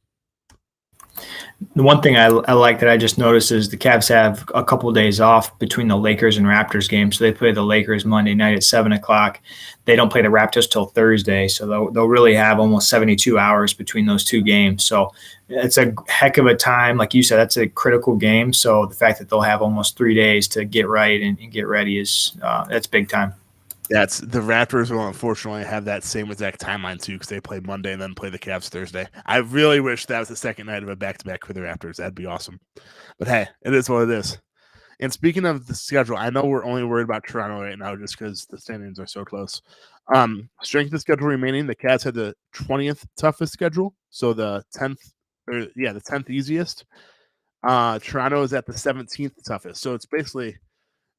S2: The one thing I like that I just noticed is the Cavs have a couple of days off between the Lakers and Raptors games. So they play the Lakers Monday night at 7 o'clock. They don't play the Raptors till Thursday. So they'll really have almost 72 hours between those two games. So it's a heck of a time. Like you said, that's a critical game. So the fact that they'll have almost 3 days to get right and get ready that's big time.
S1: That's the Raptors will unfortunately have that same exact timeline too, because they play Monday and then play the Cavs Thursday. I really wish that was the second night of a back-to-back for the Raptors. That'd be awesome. But hey, it is what it is. And speaking of the schedule, I know we're only worried about Toronto right now just because the standings are so close. Strength of schedule remaining, the Cavs had the 20th toughest schedule, so the 10th easiest. Toronto is at the 17th toughest, so it's basically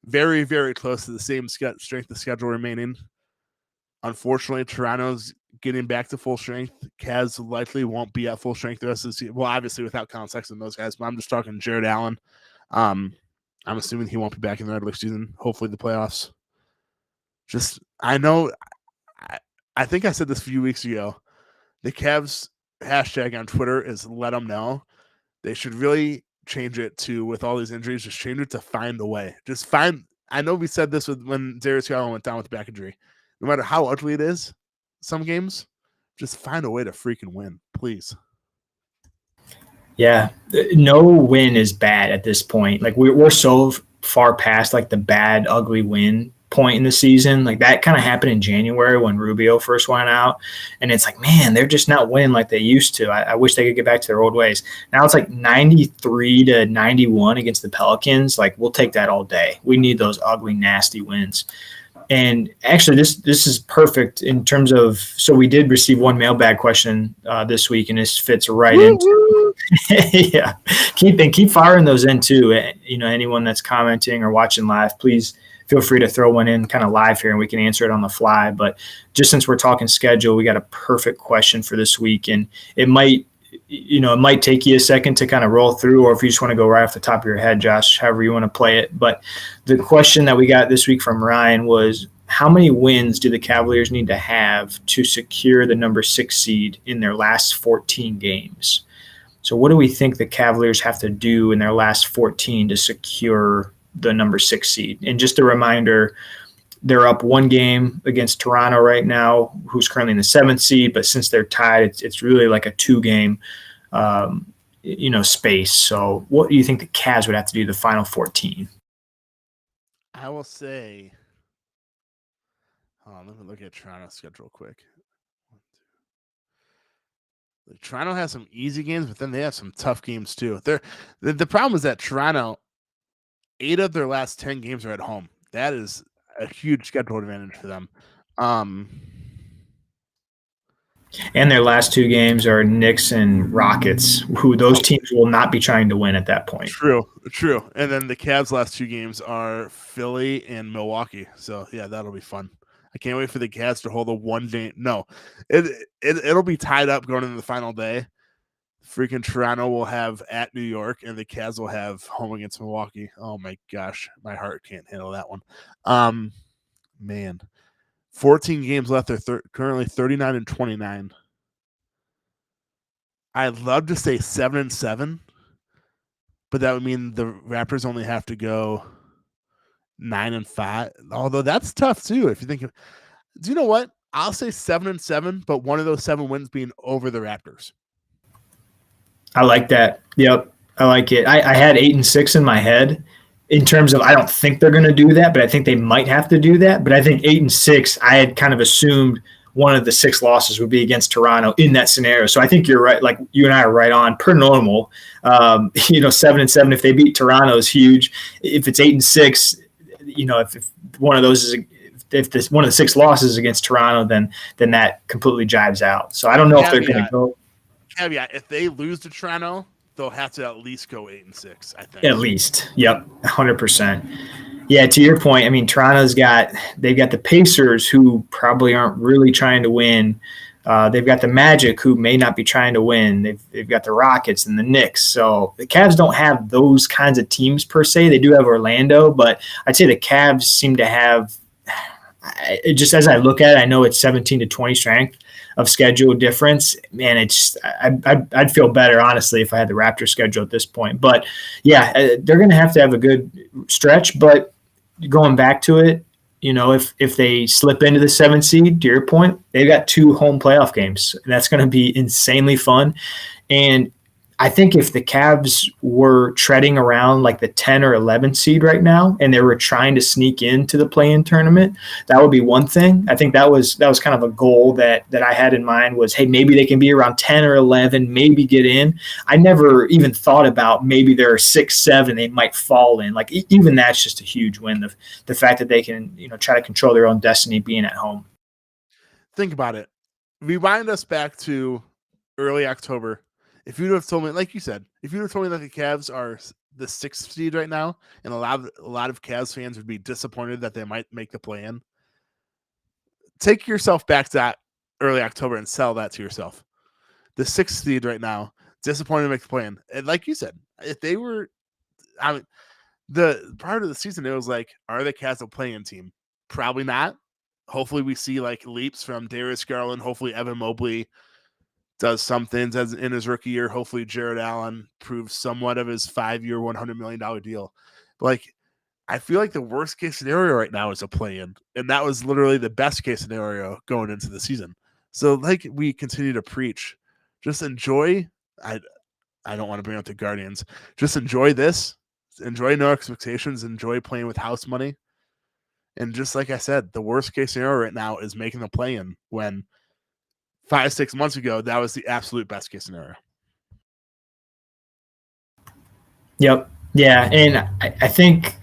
S1: very, very close to the same strength of schedule remaining. Unfortunately, Toronto's getting back to full strength. Cavs likely won't be at full strength the rest of the season. Well, obviously without Colin Sexton and those guys, but I'm just talking Jared Allen. I'm assuming he won't be back in the regular season. Hopefully the playoffs. I know, I think I said this a few weeks ago. The Cavs hashtag on Twitter is let them know. They should really change it to, with all these injuries, just change it to find a way. I know we said this when Darius Garland went down with back injury. No matter how ugly it is, some games, just find a way to freaking win, please.
S2: Yeah, no win is bad at this point. Like we're so far past like the bad, ugly win point in the season. Like that kind of happened in January when Rubio first went out, and it's like, man, they're just not winning like they used to. I wish they could get back to their old ways. Now it's like 93-91 against the Pelicans. Like we'll take that all day. We need those ugly, nasty wins. And actually, this is perfect in terms of. So we did receive one mailbag question this week, and this fits right into. Yeah, keep firing those in too. Anyone that's commenting or watching live, please feel free to throw one in kind of live here, and we can answer it on the fly. But just since we're talking schedule, we got a perfect question for this week, and it might take you a second to kind of roll through, or if you just want to go right off the top of your head, Josh, however you want to play it. But the question that we got this week from Ryan was, how many wins do the Cavaliers need to have to secure the number 6 seed in their last 14 games? So what do we think the Cavaliers have to do in their last 14 to secure the number 6 seed? And just a reminder, they're up 1 game against Toronto right now, who's currently in the 7th seed. But since they're tied, it's really like a 2-game, space. So what do you think the Cavs would have to do the final 14?
S1: I will say, let me look at Toronto's schedule quick. Toronto has some easy games, but then they have some tough games too. The problem is that Toronto, 8 of their last 10 games are at home. That is a huge schedule advantage for them.
S2: And their last 2 games are Knicks and Rockets, who those teams will not be trying to win at that point.
S1: True. And then the Cavs' last 2 games are Philly and Milwaukee. So yeah, that'll be fun. I can't wait for the Cavs to hold a 1 game. No, it'll be tied up going into the final day. Freaking Toronto will have at New York, and the Cavs will have home against Milwaukee. Oh my gosh, my heart can't handle that one. Man, 14 games left. They're currently 39-29. I'd love to say 7-7, but that would mean the Raptors only have to go 9-5. Although that's tough too. If you think, do you know what? I'll say 7-7, but one of those 7 wins being over the Raptors.
S2: I like that. Yep, I like it. I had 8-6 in my head in terms of I don't think they're going to do that, but I think they might have to do that. But I think 8-6, I had kind of assumed one of the 6 losses would be against Toronto in that scenario. So I think you're right. Like you and I are right on per normal. 7-7, if they beat Toronto is huge. If it's 8-6, if one of those is one of the 6 losses against Toronto, then that completely jives out. So I don't know if they're going to go.
S1: Caveat: if they lose to Toronto, they'll have to at least go 8-6. I think
S2: at least. Yep, 100%. Yeah, to your point, I mean, they've got the Pacers who probably aren't really trying to win. They've got the Magic who may not be trying to win. They've got the Rockets and the Knicks. So the Cavs don't have those kinds of teams per se. They do have Orlando, but I'd say the Cavs seem to have. Just as I look at it, I know it's 17-20 strength of schedule difference. Man, I'd feel better, honestly, if I had the Raptors schedule at this point. But, yeah, they're going to have a good stretch. But going back to it, if they slip into the 7th seed, to your point, they've got 2 home playoff games. And that's going to be insanely fun. And I think if the Cavs were treading around like the 10 or 11 seed right now and they were trying to sneak into the play-in tournament, that would be one thing. I think that was kind of a goal that I had in mind was, hey, maybe they can be around 10 or 11, maybe get in. I never even thought about maybe they're 6, 7, they might fall in. Like even that's just a huge win. The fact that they can, try to control their own destiny being at home.
S1: Think about it. Rewind us back to early October. If you'd have told me, like you said, if you'd have told me that the Cavs are the 6th seed right now, and a lot of Cavs fans would be disappointed that they might make the play-in, take yourself back to that early October and sell that to yourself. The 6th seed right now, disappointed to make the play-in. And like you said, if they were, the prior to the season, it was like, are the Cavs a play-in team? Probably not. Hopefully we see like leaps from Darius Garland. Hopefully Evan Mobley does some things as in his rookie year. Hopefully Jared Allen proves somewhat of his 5-year, $100 million deal. But like, I feel like the worst case scenario right now is a play-in. And that was literally the best case scenario going into the season. So like we continue to preach, just enjoy. I don't want to bring up the Guardians. Just enjoy this. Enjoy no expectations. Enjoy playing with house money. And just like I said, the worst case scenario right now is making the play-in when 5-6 months ago, that was the absolute best case scenario.
S2: Yep. Yeah. And I think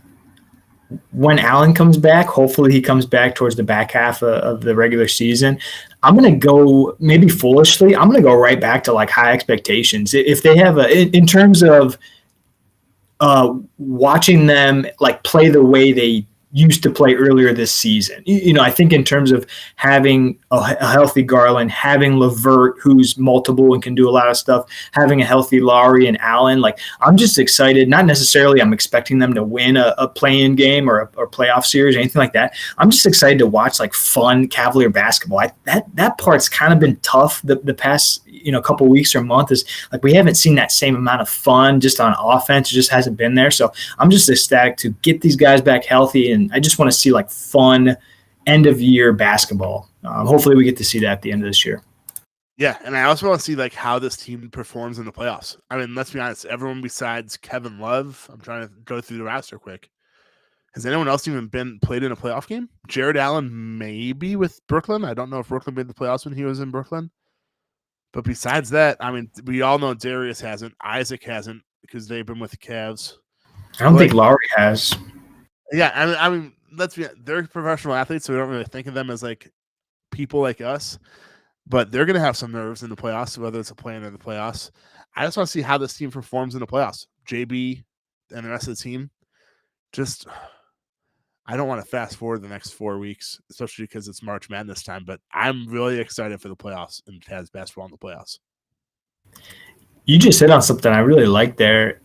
S2: when Allen comes back, hopefully he comes back towards the back half of the regular season. I'm going to go, maybe foolishly, I'm going to go right back to like high expectations. If they have in terms of watching them like play the way they used to play earlier this season. I think in terms of having a healthy Garland, having LeVert, who's multiple and can do a lot of stuff, having a healthy Lowry and Allen, like I'm just excited. Not necessarily I'm expecting them to win a play-in game or a playoff series or anything like that. I'm just excited to watch like fun Cavalier basketball. That part's kind of been tough the past couple weeks or month is like we haven't seen that same amount of fun just on offense. It just hasn't been there. So I'm just ecstatic to get these guys back healthy, and I just want to see like fun end of year basketball. Hopefully we get to see that at the end of this year.
S1: Yeah, and I also want to see like how this team performs in the playoffs. I mean, let's be honest, everyone besides Kevin Love, I'm trying to go through the roster quick. Has anyone else even been played in a playoff game? Jared Allen maybe with Brooklyn. I don't know if Brooklyn made the playoffs when he was in Brooklyn. But besides that, I mean, we all know Darius hasn't. Isaac hasn't because they've been with the Cavs.
S2: I don't think Lowry has.
S1: Yeah, I mean, they're professional athletes, so we don't really think of them as like people like us. But they're going to have some nerves in the playoffs, whether it's a play-in or the playoffs. I just want to see how this team performs in the playoffs. JB and the rest of the team. Just, I don't want to fast forward the next 4 weeks, especially because it's March Madness time, but I'm really excited for the playoffs and Cavs basketball in the playoffs.
S2: You just hit on something I really like there.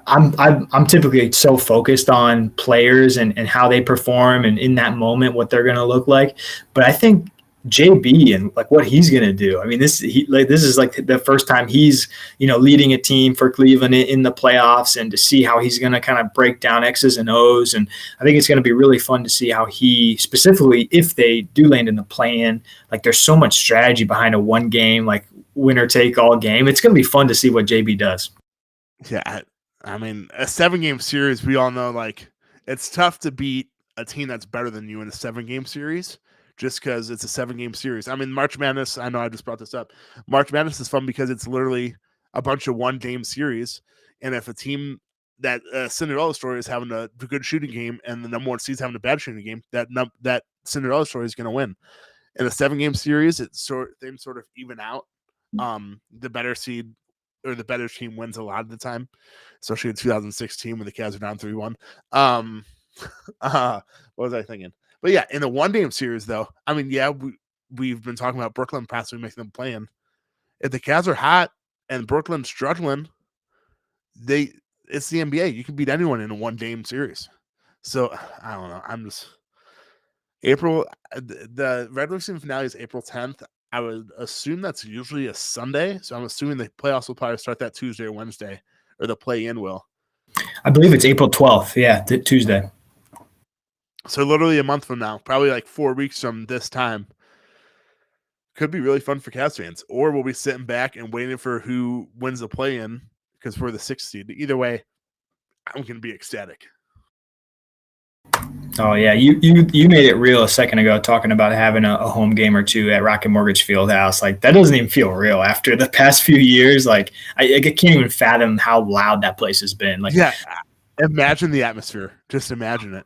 S2: I'm typically so focused on players and how they perform and in that moment what they're going to look like. But I think JB and like what he's gonna do. I mean, this is like the first time he's leading a team for Cleveland in the playoffs, and to see how he's gonna kind of break down X's and O's, and I think it's gonna be really fun to see how he specifically, if they do land in the play-in, like there's so much strategy behind a one game like winner take all game. It's gonna be fun to see what JB does.
S1: Yeah, I mean, a 7-game series, we all know like it's tough to beat a team that's better than you in a 7-game series. Just because it's a 7-game series. I mean, March Madness, I know I just brought this up. March Madness is fun because it's literally a bunch of one-game series. And if a team that Cinderella story is having a good shooting game and the number one seed's having a bad shooting game, that Cinderella story is going to win. In a 7-game series, they sort of even out. The better seed or the better team wins a lot of the time, especially in 2016 when the Cavs are down 3-1. What was I thinking? But yeah, in a one-game series, though, I mean, yeah, we've been talking about Brooklyn possibly making them play in. If the Cavs are hot and Brooklyn's struggling, it's the NBA. You can beat anyone in a one-game series. So I don't know. I'm just the regular season finale is April 10th. I would assume that's usually a Sunday. So I'm assuming the playoffs will probably start that Tuesday or Wednesday, or the play-in will.
S2: I believe it's April 12th. Yeah, Tuesday.
S1: So literally a month from now, probably like 4 weeks from this time, could be really fun for Cavs fans. Or we'll be sitting back and waiting for who wins the play-in because we're the 6th seed. Either way, I'm going to be ecstatic.
S2: Oh yeah, you made it real a second ago talking about having a home game or two at Rocket Mortgage Fieldhouse. Like that doesn't even feel real after the past few years. Like I can't even fathom how loud that place has been. Like
S1: yeah, imagine the atmosphere. Just imagine it.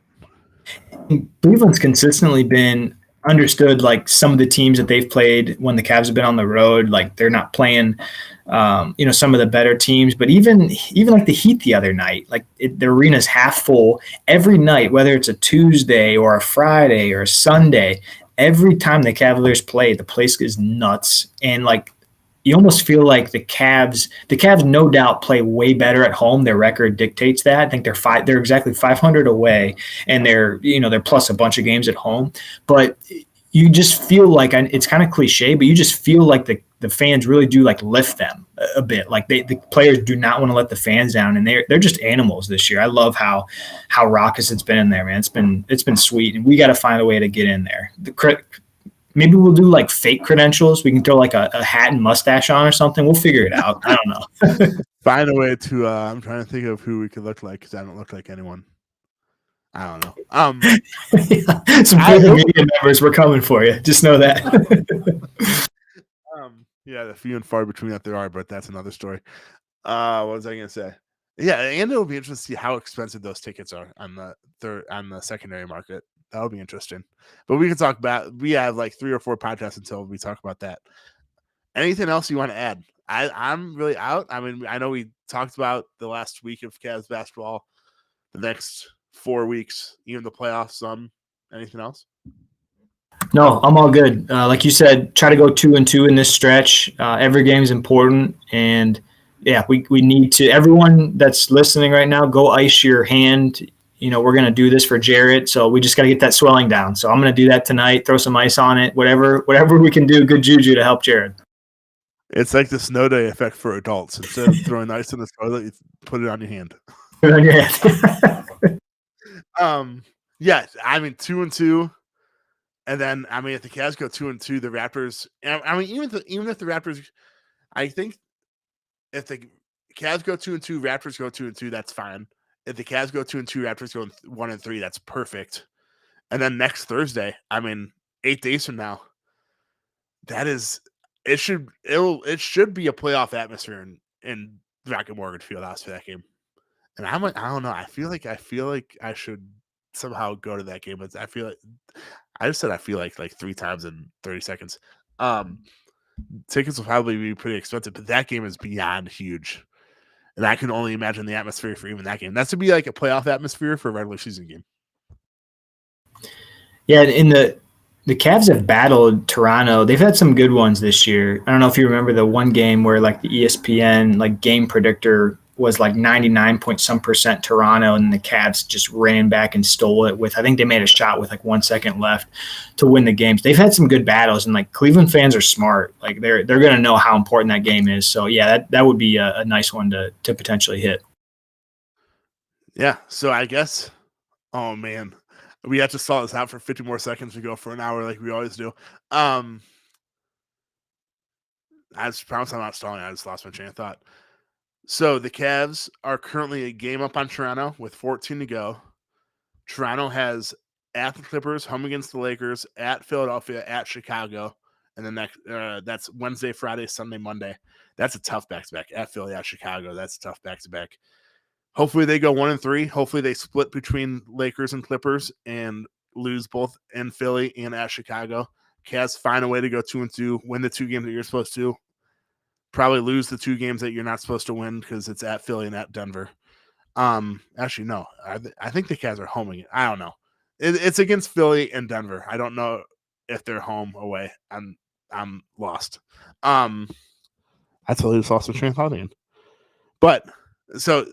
S2: Cleveland's consistently been understood, like some of the teams that they've played when the Cavs have been on the road, like they're not playing some of the better teams, but even like the Heat the other night, like the arena's half full every night, whether it's a Tuesday or a Friday or a Sunday. Every time the Cavaliers play, the place is nuts, and like you almost feel like the Cavs no doubt play way better at home. Their record dictates that. I think they're exactly 500 away, and they're plus a bunch of games at home. But you just feel like, it's kind of cliche, but you just feel like the fans really do like lift them a bit. Like the players do not want to let the fans down, and they're just animals this year. I love how raucous it's been in there, man. It's been sweet, and we got to find a way to get in there. Maybe we'll do like fake credentials. We can throw like a hat and mustache on or something. We'll figure it out. I don't know.
S1: Find a way to. I'm trying to think of who we could look like because I don't look like anyone. I don't know.
S2: Some media members, we're coming for you. Just know that.
S1: Yeah, the few and far between that there are, but that's another story. What was I going to say? Yeah, and it'll be interesting to see how expensive those tickets are on the secondary market. That'll be interesting. But we can talk about. We have like 3 or 4 podcasts until we talk about that. Anything else you want to add? I'm really out. I mean, I know we talked about the last week of Cavs basketball, the next 4 weeks, even the playoffs. Anything else?
S2: No, I'm all good. Like you said, try to go 2-2 in this stretch. Every game is important, and yeah, we need to. Everyone that's listening right now, go ice your hand. We're going to do this for Jarrett, so we just got to get that swelling down. So I'm going to do that tonight, throw some ice on it, whatever we can do, good juju to help Jarrett.
S1: It's like the snow day effect for adults. Instead of throwing ice in the toilet, you put it on your hand.
S2: Put it on your hand.
S1: Yeah, I mean 2-2, and then I mean if the Cavs go 2-2, the Raptors. I mean even if the Raptors, I think if the Cavs go 2-2, Raptors go 2-2, that's fine. If the Cavs go 2-2, Raptors go 1-3, that's perfect. And then next Thursday, I mean 8 days from now, it should be a playoff atmosphere in Rocket Mortgage Fieldhouse for that game. And I don't know. I feel like I should somehow go to that game. But I feel like 3 times in 30 seconds. Tickets will probably be pretty expensive, but that game is beyond huge. And I can only imagine the atmosphere for even that game. That's to be like a playoff atmosphere for a regular season game.
S2: Yeah, in the Cavs have battled Toronto. They've had some good ones this year. I don't know if you remember the one game where like the ESPN like game predictor was like 99 point some percent Toronto, and the Cavs just ran back and stole it with, I think they made a shot with like 1 second left to win the games. They've had some good battles, and like Cleveland fans are smart. Like they're going to know how important that game is. So yeah, that would be a nice one to potentially hit.
S1: Yeah. So I guess, oh man, we have to stall this out for 50 more seconds. We go for an hour like we always do. I just promise I'm not stalling. I just lost my train of thought. So the Cavs are currently a game up on Toronto with 14 to go. Toronto has at the Clippers, home against the Lakers, at Philadelphia, at Chicago, and then that's Wednesday, Friday, Sunday, Monday. That's a tough back-to-back. At Philly, at Chicago, that's a tough back-to-back. Hopefully they go 1-3. Hopefully they split between Lakers and Clippers and lose both in Philly and at Chicago. Cavs find a way to go 2-2, win the 2 games that you're supposed to. Probably lose the 2 games that you're not supposed to win because it's at Philly and at Denver. Actually, no. I think the Cavs are home again. I don't know. It's against Philly and Denver. I don't know if they're home away. I'm lost. I totally just lost my train of thought again. But so,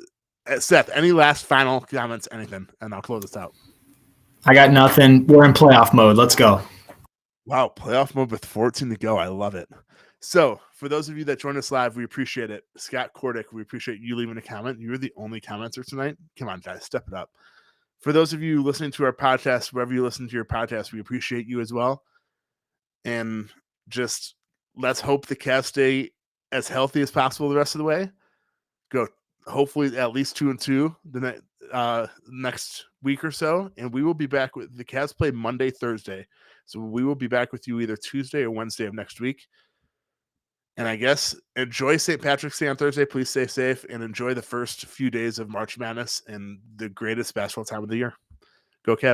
S1: Seth, any last final comments? Anything, and I'll close this out.
S2: I got nothing. We're in playoff mode. Let's go.
S1: Wow, playoff mode with 14 to go. I love it. So, for those of you that joined us live, we appreciate it. Scott Cordick, we appreciate you leaving a comment. You're the only commenter tonight. Come on, guys, step it up. For those of you listening to our podcast, wherever you listen to your podcast, we appreciate you as well. And just let's hope the Cavs stay as healthy as possible the rest of the way. Go hopefully at least 2-2 the next week or so. And we will be back with the Cavs play Monday, Thursday. So we will be back with you either Tuesday or Wednesday of next week. And I guess enjoy St. Patrick's Day on Thursday. Please stay safe and enjoy the first few days of March Madness and the greatest basketball time of the year. Go Cavs.